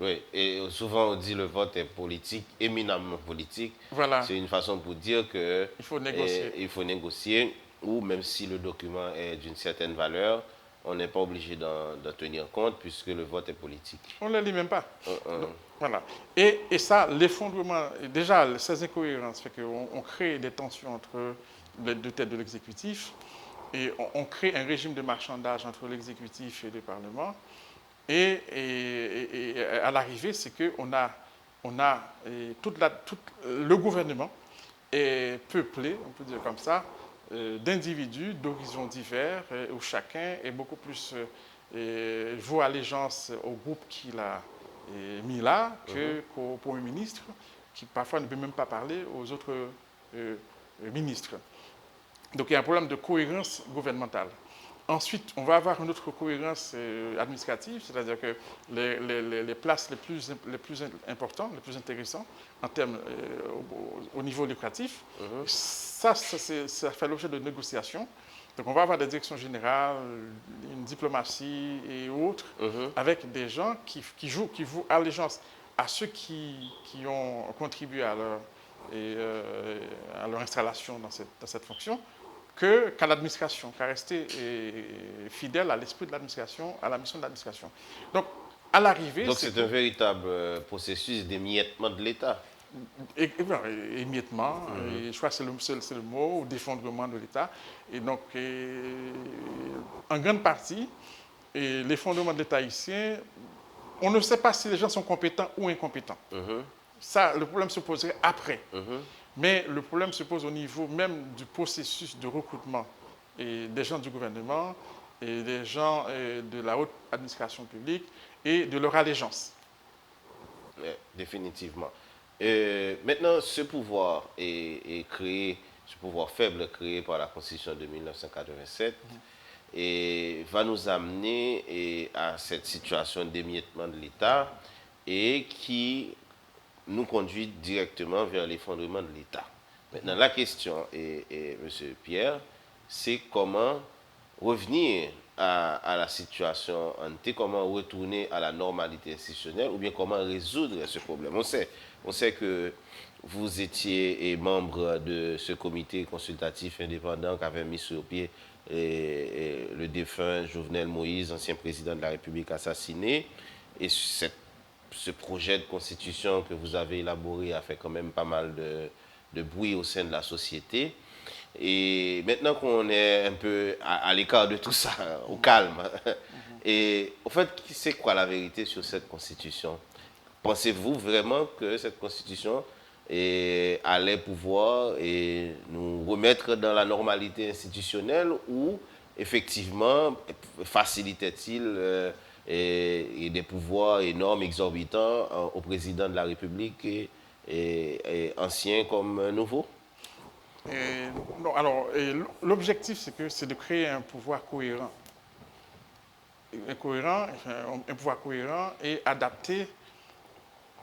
Oui, et souvent on dit le vote est politique, éminemment politique. Voilà. C'est une façon pour dire que il faut négocier. Il faut négocier, ou même si le document est d'une certaine valeur, on n'est pas obligé d'en tenir compte puisque le vote est politique. On ne le lit même pas. Donc, voilà. Et ça, l'effondrement, déjà, ces incohérences fait qu'on crée des tensions entre les deux têtes de l'exécutif et on crée un régime de marchandage entre l'exécutif et le Parlement. Et à l'arrivée, c'est qu'on a le gouvernement est peuplé, on peut dire comme ça, d'individus d'horizons divers, où chacun est beaucoup plus vaut allégeance au groupe qu'il a mis là qu'au Premier ministre, qui parfois ne peut même pas parler aux autres ministres. Donc il y a un problème de cohérence gouvernementale. Ensuite, on va avoir une autre cohérence administrative, c'est-à-dire que les places les plus importantes, les plus intéressantes en termes au niveau lucratif, ça fait l'objet de négociations. Donc on va avoir des directions générales, une diplomatie et autres, avec des gens qui vouent allégeance à ceux qui ont contribué à leur installation dans cette fonction, qu'à l'administration, qu'à rester fidèle à l'esprit de l'administration, à la mission de l'administration. Donc, à l'arrivée... Donc, c'est un véritable processus d'émiettement de l'État. Émiettement, je crois que c'est le mot, ou d'effondrement de l'État. Et donc, en grande partie, l'effondrement de l'État haïtien, on ne sait pas si les gens sont compétents ou incompétents. Ça, le problème se poserait après. Mais le problème se pose au niveau même du processus de recrutement des gens du gouvernement et des gens de la haute administration publique et de leur allégeance. Ouais, définitivement. Maintenant, ce pouvoir est créé, ce pouvoir faible créé par la Constitution de 1987 et va nous amener à cette situation d'émiettement de l'État et qui nous conduit directement vers l'effondrement de l'État. Maintenant, la question, M. Pierre, c'est comment revenir à la situation ante, comment retourner à la normalité institutionnelle ou bien comment résoudre ce problème. On sait que vous étiez membre de ce comité consultatif indépendant qu'avait mis sur pied le défunt Jovenel Moïse, ancien président de la République assassiné, et ce projet de constitution que vous avez élaboré a fait quand même pas mal de bruit au sein de la société. Et maintenant qu'on est un peu à l'écart de tout ça, au calme, et au fait, c'est quoi la vérité sur cette constitution? Pensez-vous vraiment que cette constitution allait pouvoir nous remettre dans la normalité institutionnelle ou effectivement facilitait-il et des pouvoirs énormes, exorbitants au président de la République et ancien comme nouveau? Et, non, alors, l'objectif, c'est de créer un pouvoir cohérent. Un pouvoir cohérent et adapté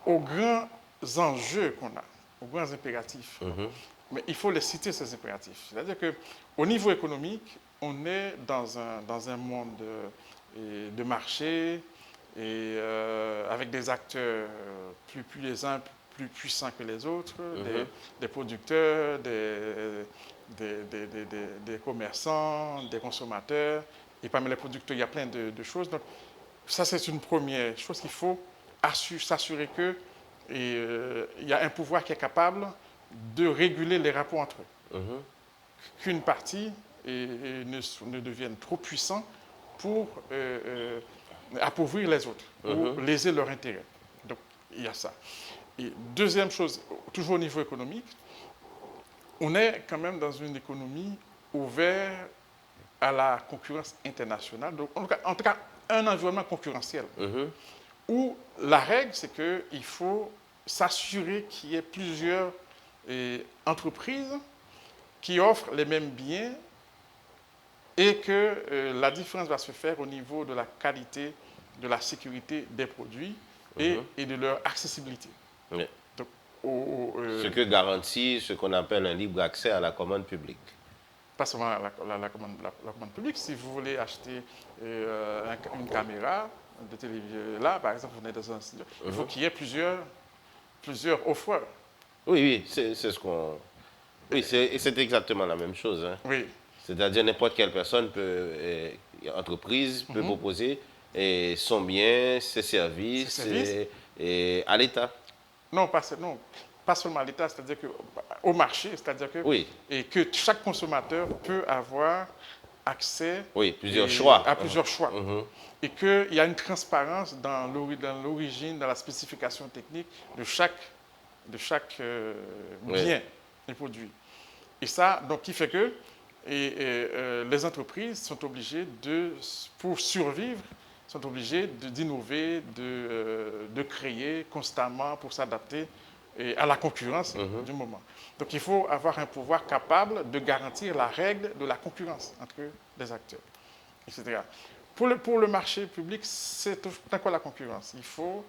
aux grands enjeux qu'on a, aux grands impératifs. Mais il faut les citer, ces impératifs. C'est-à-dire qu'au niveau économique, on est dans un monde de marché et avec des acteurs plus les uns plus puissants que les autres, des producteurs, des commerçants, des consommateurs. Et parmi les producteurs, il y a plein de choses. Donc, ça, c'est une première chose qu'il faut s'assurer que il y a un pouvoir qui est capable de réguler les rapports entre eux. Qu'une partie ne devienne trop puissant pour appauvrir les autres ou léser leur intérêt. Donc, il y a ça. Et deuxième chose, toujours au niveau économique, on est quand même dans une économie ouverte à la concurrence internationale. Donc, en tout cas, un environnement concurrentiel. Où la règle, c'est qu'il faut s'assurer qu'il y ait plusieurs entreprises qui offrent les mêmes biens et que la différence va se faire au niveau de la qualité, de la sécurité des produits et de leur accessibilité. Oui. Donc, ce que garantit ce qu'on appelle un libre accès à la commande publique. Pas seulement la commande publique. Si vous voulez acheter une caméra de télévision, là, par exemple, vous venez dans un studio, il faut qu'il y ait plusieurs offreurs. Oui, c'est ce qu'on... Oui, c'est exactement la même chose. Hein. Oui. C'est-à-dire n'importe quelle personne entreprise peut proposer son bien, ses services et à l'État. Non, pas seulement à l'État, c'est-à-dire qu'au marché, c'est-à-dire et que chaque consommateur peut avoir accès à plusieurs choix. Et qu'il y a une transparence dans l'origine, dans la spécification technique de chaque bien et produit. Et ça, donc, qui fait que les entreprises sont obligées pour survivre, sont obligées d'innover, de créer constamment pour s'adapter à la concurrence du moment. Donc il faut avoir un pouvoir capable de garantir la règle de la concurrence entre les acteurs, etc. Pour le marché public, c'est quoi la concurrence? Il faut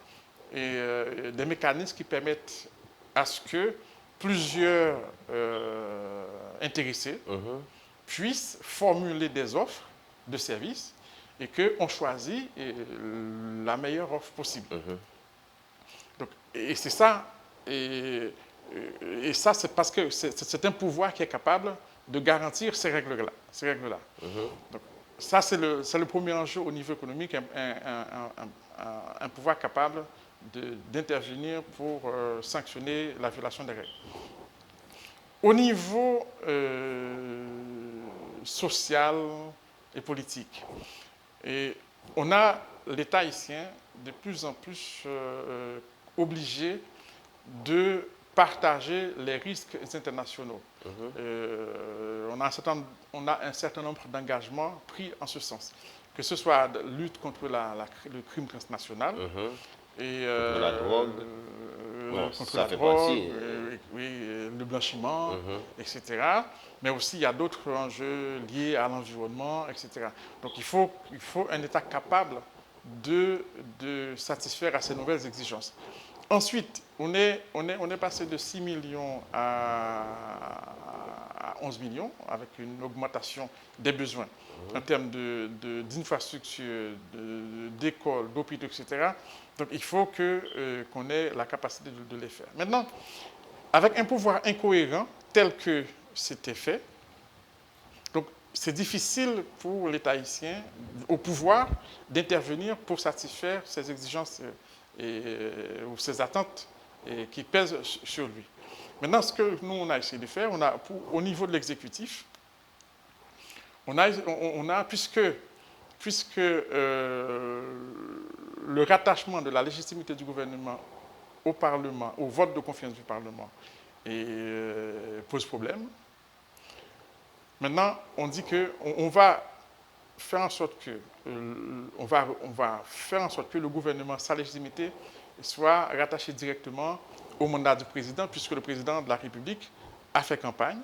des mécanismes qui permettent à ce que plusieurs intéressés puissent formuler des offres de services et qu'on choisit la meilleure offre possible. Donc, et c'est ça, et ça c'est parce que c'est un pouvoir qui est capable de garantir ces règles-là. Donc, ça c'est le premier enjeu au niveau économique, un pouvoir capable d'intervenir pour sanctionner la violation des règles. Au niveau social et politique, on a l'État haïtien de plus en plus obligé de partager les risques internationaux. On a un certain nombre d'engagements pris en ce sens, que ce soit la lutte contre le crime transnational, contre la drogue, contre la drogue, le blanchiment, etc. Mais aussi, il y a d'autres enjeux liés à l'environnement, etc. Donc, il faut un État capable de satisfaire à ces nouvelles exigences. Ensuite, on est passé de 6 millions à 11 millions, avec une augmentation des besoins en termes d'infrastructures, d'écoles, d'hôpitaux, etc. Donc, il faut qu'on ait la capacité de les faire. Maintenant, avec un pouvoir incohérent tel que c'était fait, donc c'est difficile pour l'État haïtien, au pouvoir, d'intervenir pour satisfaire ces exigences ou ces attentes qui pèsent sur lui. Maintenant, ce que nous, on a essayé de faire, au niveau de l'exécutif, puisque le rattachement de la légitimité du gouvernement au Parlement, au vote de confiance du Parlement, pose problème. Maintenant, on dit qu'on va faire en sorte que, on va faire en sorte que le gouvernement, sa légitimité, soit rattachée directement au mandat du président, puisque le président de la République a fait campagne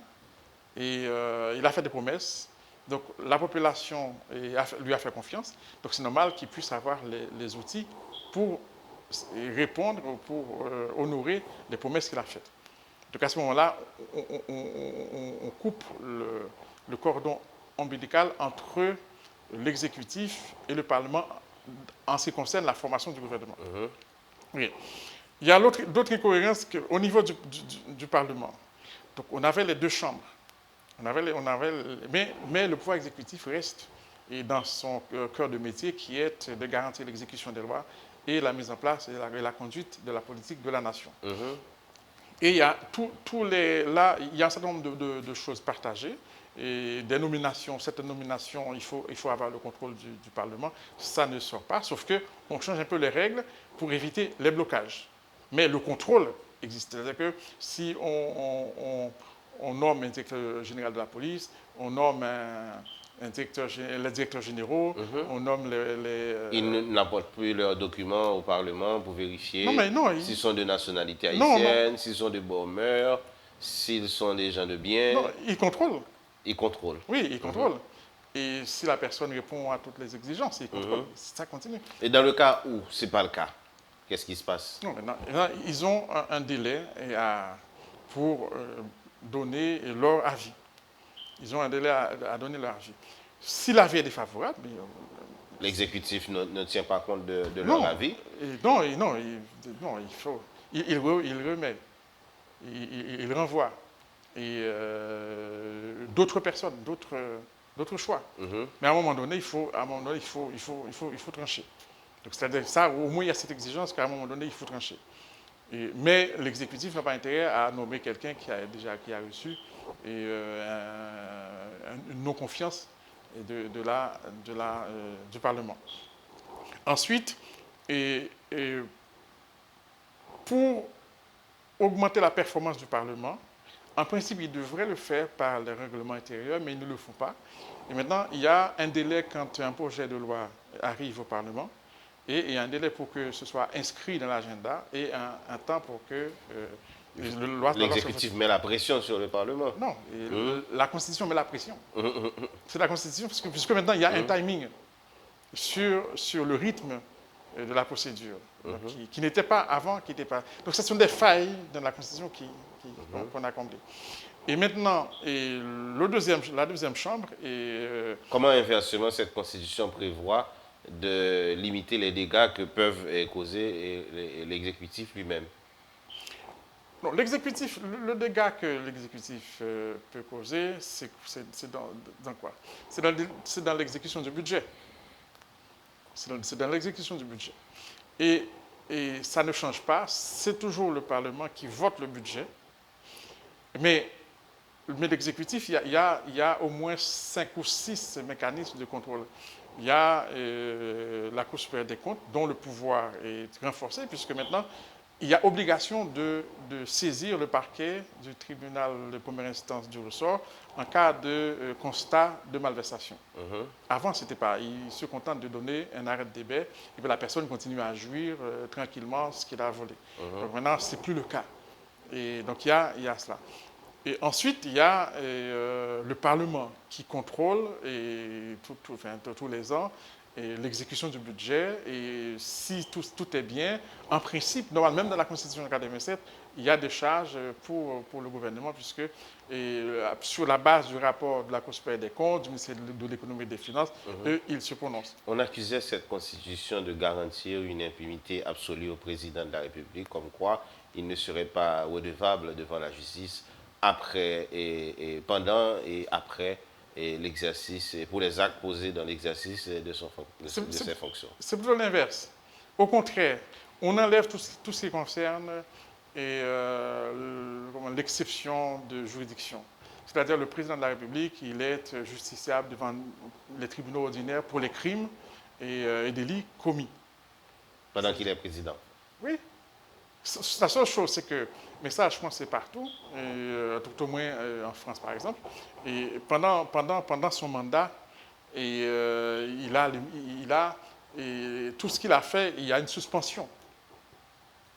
et il a fait des promesses. Donc la population lui a fait confiance. Donc c'est normal qu'il puisse avoir les outils pour répondre, pour honorer les promesses qu'il a faites. Donc à ce moment-là, on coupe le cordon ombilical entre l'exécutif et le Parlement en ce qui concerne la formation du gouvernement. Oui. Il y a d'autres incohérences au niveau du Parlement. Donc on avait les deux chambres. Mais le pouvoir exécutif reste dans son cœur de métier qui est de garantir l'exécution des lois et la mise en place et la conduite de la politique de la nation. Et il y a là, il y a un certain nombre de choses partagées. Et des nominations, certaines nominations, il faut avoir le contrôle du Parlement. Ça ne sort pas, sauf qu'on change un peu les règles pour éviter les blocages. Mais le contrôle existe. C'est-à-dire que si on nomme un directeur général de la police, on nomme les directeurs généraux, on nomme Ils n'apportent plus leurs documents au Parlement pour vérifier s'ils sont de nationalité haïtienne, s'ils sont de bonne mœurs, s'ils sont des gens de bien. Non, ils contrôlent. Ils contrôlent. Oui, ils contrôlent. Et si la personne répond à toutes les exigences, ils contrôlent. Ça continue. Et dans le cas où ce n'est pas le cas, qu'est-ce qui se passe? Non, maintenant, ils ont un délai pour donner leur avis. Ils ont un délai à donner leur avis. Si l'avis est défavorable... L'exécutif ne tient pas compte de leur avis? Non, il faut... Il remet. Il renvoie. Et d'autres personnes, d'autres choix. Mais à un moment donné, il faut trancher. Donc, c'est-à-dire ça, au moins, il y a cette exigence qu'à un moment donné, il faut trancher. Mais l'exécutif n'a pas intérêt à nommer quelqu'un qui a reçu une non-confiance du Parlement. Ensuite, pour augmenter la performance du Parlement, en principe, ils devraient le faire par les règlements intérieurs, mais ils ne le font pas. Et maintenant, il y a un délai quand un projet de loi arrive au Parlement, et il y a un délai pour que ce soit inscrit dans l'agenda, et un temps pour que l'exécutif met la pression sur le Parlement. Non, la Constitution met la pression. C'est la Constitution, puisque maintenant, il y a un timing sur le rythme de la procédure, qui n'était pas avant, qui n'était pas... Donc, ce sont des failles dans la Constitution qu'on a comblées. Et maintenant, la deuxième chambre... Comment inversement cette Constitution prévoit de limiter les dégâts que peuvent causer l'exécutif lui-même? Non, l'exécutif, le dégât que l'exécutif peut causer, c'est dans quoi? C'est dans l'exécution du budget. C'est dans l'exécution du budget. Et ça ne change pas, c'est toujours le Parlement qui vote le budget. Mais l'exécutif, il y a au moins 5 ou 6 mécanismes de contrôle. Il y a la Cour supérieure des comptes, dont le pouvoir est renforcé, puisque maintenant, il y a obligation de saisir le parquet du tribunal de première instance du ressort en cas de constat de malversation. Avant, ce n'était pas. Ils se contentent de donner un arrêt de débat et puis la personne continue à jouir tranquillement ce qu'il a volé. Donc maintenant, ce n'est plus le cas. Et donc il y a cela. Et ensuite, il y a le Parlement qui contrôle tous les ans l'exécution du budget. Et si tout est bien, en principe, normalement, même dans la Constitution de 1987, il y a des charges pour le gouvernement, puisque sur la base du rapport de la Cour supérieure des comptes, du ministère de l'économie et des finances, eux, ils se prononcent. On accusait cette Constitution de garantir une impunité absolue au président de la République, comme quoi il ne serait pas redevable devant la justice après pendant et après l'exercice, pour les actes posés dans l'exercice de ses fonctions. C'est plutôt l'inverse. Au contraire, on enlève tout ce qui concerne l'exception de juridiction. C'est-à-dire le président de la République, il est justiciable devant les tribunaux ordinaires pour les crimes et délits commis. Pendant qu'il est président. Oui. La seule chose, c'est que, mais ça, je pense que c'est partout, tout au moins en France par exemple, et pendant son mandat, et et tout ce qu'il a fait, il y a une suspension.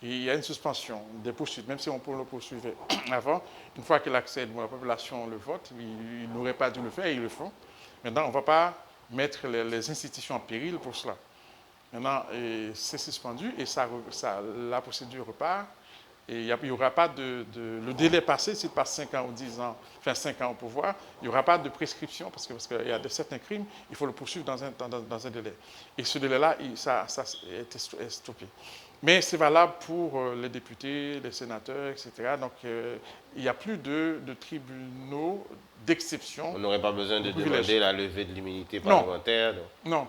Il y a une suspension des poursuites, même si on peut le poursuivre avant. Une fois qu'il accède, la population le vote, il n'aurait pas dû le faire, ils le font. Maintenant, on ne va pas mettre les institutions en péril pour cela. Maintenant, c'est suspendu et la procédure repart. Et il n'y aura pas le délai passé, s'il passe 5 ans ou 10 ans, enfin 5 ans au pouvoir, il n'y aura pas de prescription parce qu'il y a certains crimes, il faut le poursuivre dans un délai. Et ce délai-là, ça est stoppé. Mais c'est valable pour les députés, les sénateurs, etc. Donc, il n'y a plus de tribunaux d'exception. On n'aurait pas besoin de demander la levée de l'immunité parlementaire. Donc. Non.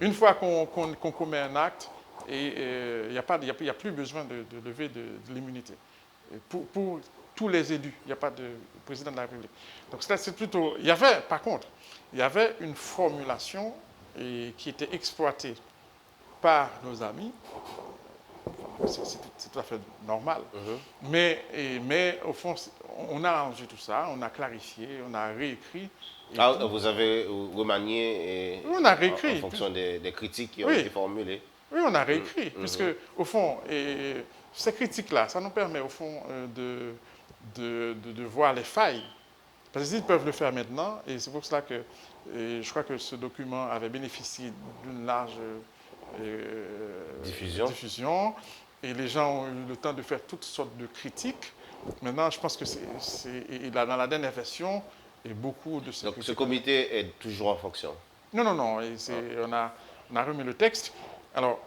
Une fois qu'on commet un acte, il n'y a plus besoin de lever de l'immunité. Pour tous les élus, il n'y a pas de président de la République. Donc c'est plutôt... Par contre, il y avait une formulation qui était exploitée par nos amis. C'est tout à fait normal. Mais au fond, on a arrangé tout ça, on a clarifié, on a réécrit. Vous avez remanié on a réécrit, en fonction des critiques qui ont été formulées. Oui, on a réécrit, puisque au fond, ces critiques-là, ça nous permet au fond de voir les failles. Parce qu'ils peuvent le faire maintenant, et c'est pour cela que je crois que ce document avait bénéficié d'une large diffusion, et les gens ont eu le temps de faire toutes sortes de critiques. Maintenant, je pense que dans la dernière version, et beaucoup de ces Donc ce comité est toujours en fonction? Non. On a remis le texte. Alors,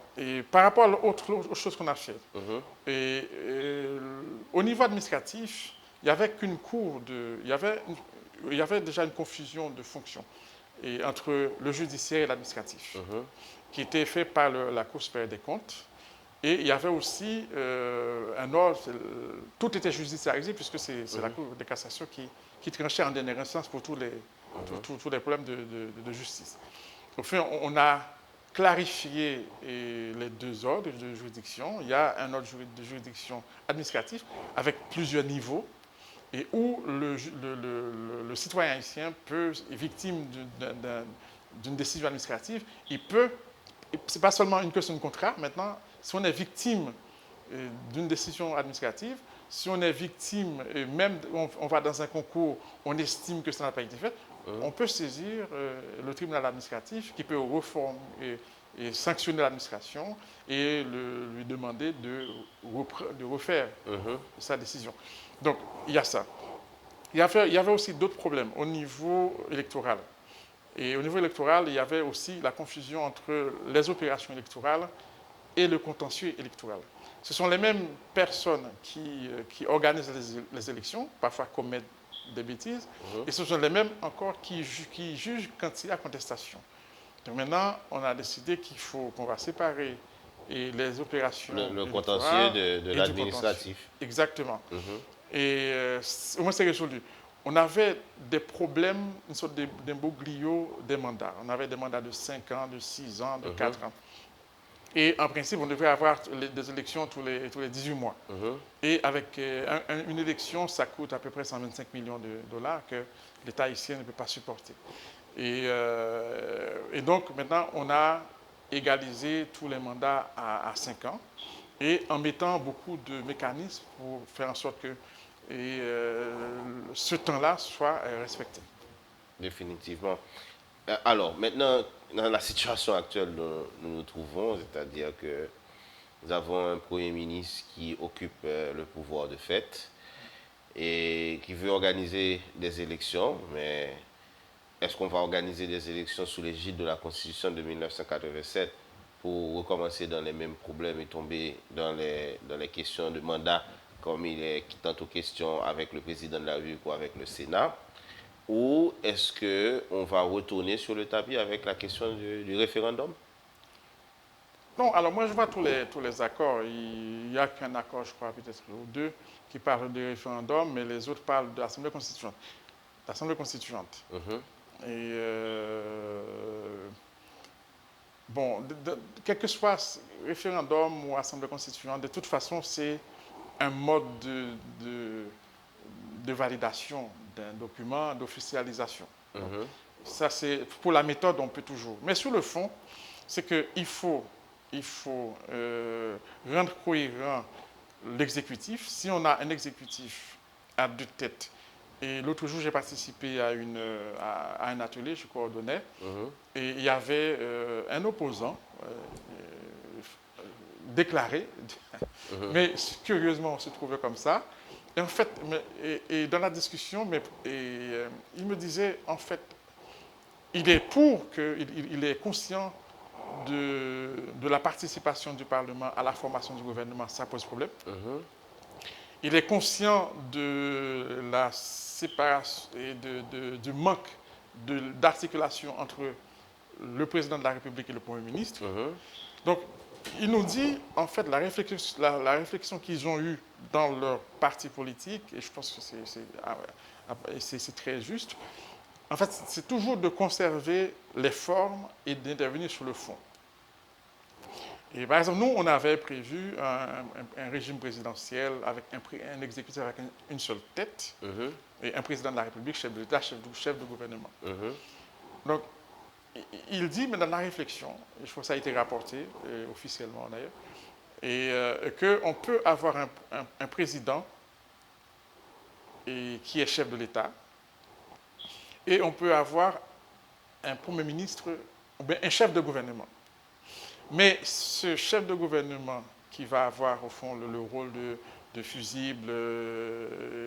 par rapport à autre chose qu'on a fait, au niveau administratif, il n'y avait qu'une cour il y avait déjà une confusion de fonctions entre le judiciaire et l'administratif, qui était fait par la Cour supérieure des comptes. Et il y avait aussi un ordre, tout était judiciarisé puisque c'est la Cour de cassation qui tranchait en dernière instance pour tous les problèmes de justice. Au fait, on a clarifié les deux ordres de juridiction. Il y a un ordre de juridiction administratif avec plusieurs niveaux et où le citoyen haïtien est victime d'une décision administrative. Ce n'est pas seulement une question de contrat. Maintenant, si on est victime d'une décision administrative, si on est victime, et même on va dans un concours, on estime que ça n'a pas été fait, on peut saisir le tribunal administratif qui peut et sanctionner l'administration et lui demander de refaire sa décision. Donc, il y a ça. Il y avait aussi d'autres problèmes au niveau électoral. Et au niveau électoral, il y avait aussi la confusion entre les opérations électorales et le contentieux électoral. Ce sont les mêmes personnes qui organisent les élections, parfois commettent des bêtises, et ce sont les mêmes encore qui jugent quand il y a contestation. Donc maintenant, on a décidé qu'on va séparer les opérations le contentieux de l'administratif. Exactement. Et au moins c'est résolu. On avait des problèmes, une sorte d'imbroglio des mandats. On avait des mandats de 5 ans, de 6 ans, de 4 ans. Et en principe, on devrait avoir des élections tous les 18 mois. Et avec une élection, ça coûte à peu près 125 millions de dollars que l'État haïtien ne peut pas supporter. Et donc, maintenant, on a égalisé tous les mandats à 5 ans et en mettant beaucoup de mécanismes pour faire en sorte que ce temps-là soit respecté. Définitivement. Alors, maintenant, dans la situation actuelle dont nous nous trouvons, c'est-à-dire que nous avons un Premier ministre qui occupe le pouvoir de fait et qui veut organiser des élections, mais est-ce qu'on va organiser des élections sous l'égide de la Constitution de 1987 pour recommencer dans les mêmes problèmes et tomber dans les questions de mandat comme il est tantôt question avec le président de la République ou avec le Sénat? Ou est-ce qu'on va retourner sur le tapis avec la question du référendum? Non, alors moi je vois tous les accords. Il n'y a qu'un accord, je crois, peut-être ou deux, qui parlent de référendum, mais les autres parlent de l'Assemblée constituante. L'Assemblée constituante. Et bon, quel que soit référendum ou Assemblée constituante, de toute façon, c'est un mode de validation d'un document, d'officialisation. Ça, c'est pour la méthode, on peut toujours. Mais sur le fond, c'est qu'il faut, rendre cohérent l'exécutif. Si on a un exécutif à deux têtes, et l'autre jour, j'ai participé à un atelier, je coordonnais, et il y avait un opposant déclaré, mais curieusement, on se trouvait comme ça. Et en fait, et dans la discussion, il me disait, en fait, il est conscient de la participation du Parlement à la formation du gouvernement, ça pose problème. Il est conscient de la séparation et du manque d'articulation entre le président de la République et le Premier ministre. Donc, il nous dit, en fait, la réflexion qu'ils ont eue dans leur parti politique, et je pense que c'est très juste, en fait, c'est toujours de conserver les formes et d'intervenir sur le fond. Et par exemple, nous, on avait prévu un régime présidentiel avec un exécutif avec une seule tête et un président de la République, chef de l'État, chef de gouvernement. Donc, il dit, mais dans la réflexion, et je crois que ça a été rapporté officiellement d'ailleurs, et qu'on peut avoir un président qui est chef de l'État, et on peut avoir un Premier ministre, ou bien un chef de gouvernement. Mais ce chef de gouvernement qui va avoir au fond le rôle de fusible,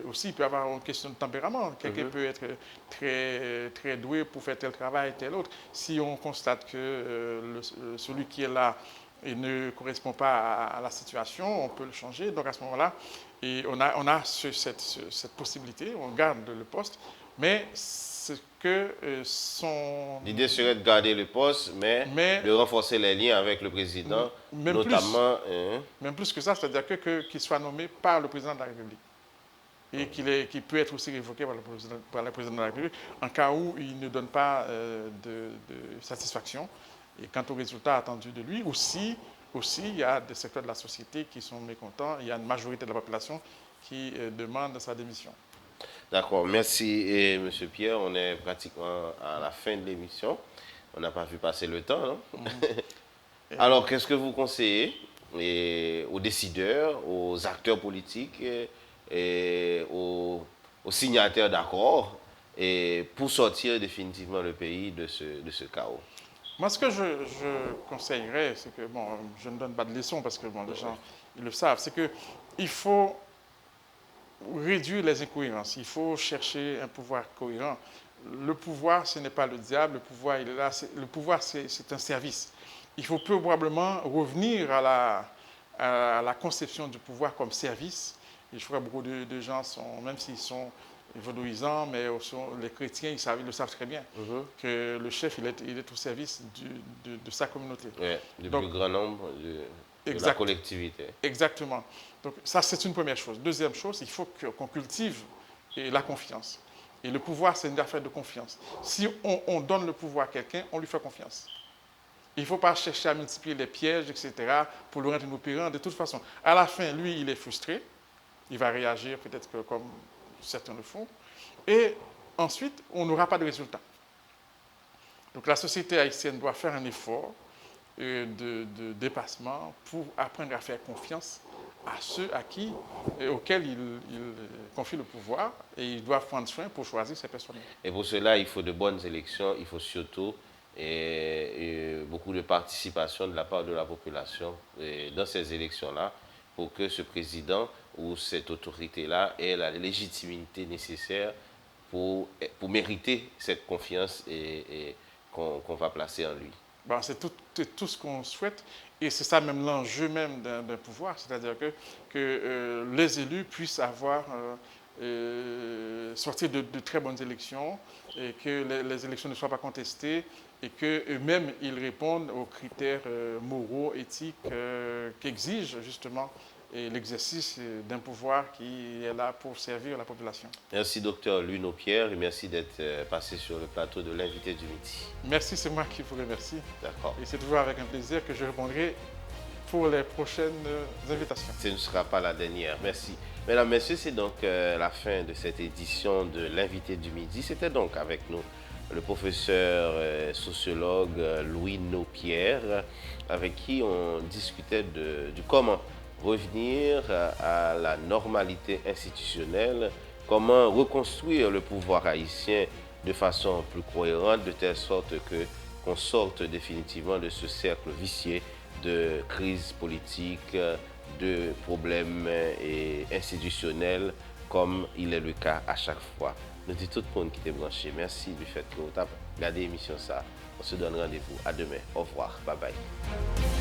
aussi il peut avoir une question de tempérament. Quelqu'un peut être très, très doué pour faire tel travail, tel autre. Si on constate que celui qui est là ne correspond pas à la situation, on peut le changer. Donc à ce moment-là, on a cette possibilité, on garde le poste, mais L'idée serait de garder le poste, mais de renforcer les liens avec le président, notamment... Même plus que ça, c'est-à-dire qu'il soit nommé par le président de la République et qu'il peut être aussi révoqué par le président de la République en cas où il ne donne pas de satisfaction et quant au résultat attendu de lui. Aussi, il y a des secteurs de la société qui sont mécontents, il y a une majorité de la population qui demande sa démission. D'accord, merci M. Pierre. On est pratiquement à la fin de l'émission. On n'a pas vu passer le temps, non? Alors, qu'est-ce que vous conseillez aux décideurs, aux acteurs politiques et aux signataires d'accords pour sortir définitivement le pays de ce chaos? Moi, ce que je conseillerais, c'est que, bon, je ne donne pas de leçons parce que bon, les gens ils le savent, c'est qu'il faut réduire les incohérences. Il faut chercher un pouvoir cohérent. Le pouvoir, ce n'est pas le diable. Le pouvoir, il est là. Le pouvoir, c'est un service. Il faut probablement revenir à la conception du pouvoir comme service. Et je crois que beaucoup de gens même s'ils sont vaudouisants, mais les chrétiens, ils le savent très bien, que le chef, il est au service de sa communauté. Oui, du plus grand nombre de la collectivité. Exactement. Donc ça, c'est une première chose. Deuxième chose, il faut qu'on cultive la confiance. Et le pouvoir, c'est une affaire de confiance. Si on donne le pouvoir à quelqu'un, on lui fait confiance. Il ne faut pas chercher à multiplier les pièges, etc., pour le rendre inopérant. De toute façon, à la fin, lui, il est frustré. Il va réagir peut-être comme certains le font. Et ensuite, on n'aura pas de résultat. Donc la société haïtienne doit faire un effort de dépassement pour apprendre à faire confiance à ceux auxquels il confie le pouvoir, et ils doivent prendre soin pour choisir ces personnes. Et pour cela, il faut de bonnes élections, il faut surtout beaucoup de participation de la part de la population dans ces élections-là pour que ce président ou cette autorité-là ait la légitimité nécessaire pour mériter cette confiance qu'on va placer en lui. Bon, c'est tout ce qu'on souhaite, et c'est ça même l'enjeu même d'un pouvoir, c'est-à-dire que les élus puissent sortir de très bonnes élections, et que les élections ne soient pas contestées, et qu'eux-mêmes ils répondent aux critères moraux, éthiques qu'exige justement l'exercice d'un pouvoir qui est là pour servir la population. Merci Dr Luno Pierre, et merci d'être passé sur le plateau de l'invité du midi. Merci, c'est moi qui vous remercie. D'accord. Et c'est toujours avec un plaisir que je répondrai pour les prochaines invitations. Ce ne sera pas la dernière. Merci. Mesdames, Messieurs, c'est donc la fin de cette édition de l'invité du midi. C'était donc avec nous le professeur sociologue Louis Nopierre, avec qui on discutait du comment revenir à la normalité institutionnelle, comment reconstruire le pouvoir haïtien de façon plus cohérente, de telle sorte que qu'on sorte définitivement de ce cercle vicieux de crise politique, de problèmes institutionnels, comme il est le cas à chaque fois. Nous disons tout le monde qui est branché. Merci du fait que vous avez regardé l'émission ça. On se donne rendez-vous à demain. Au revoir. Bye bye.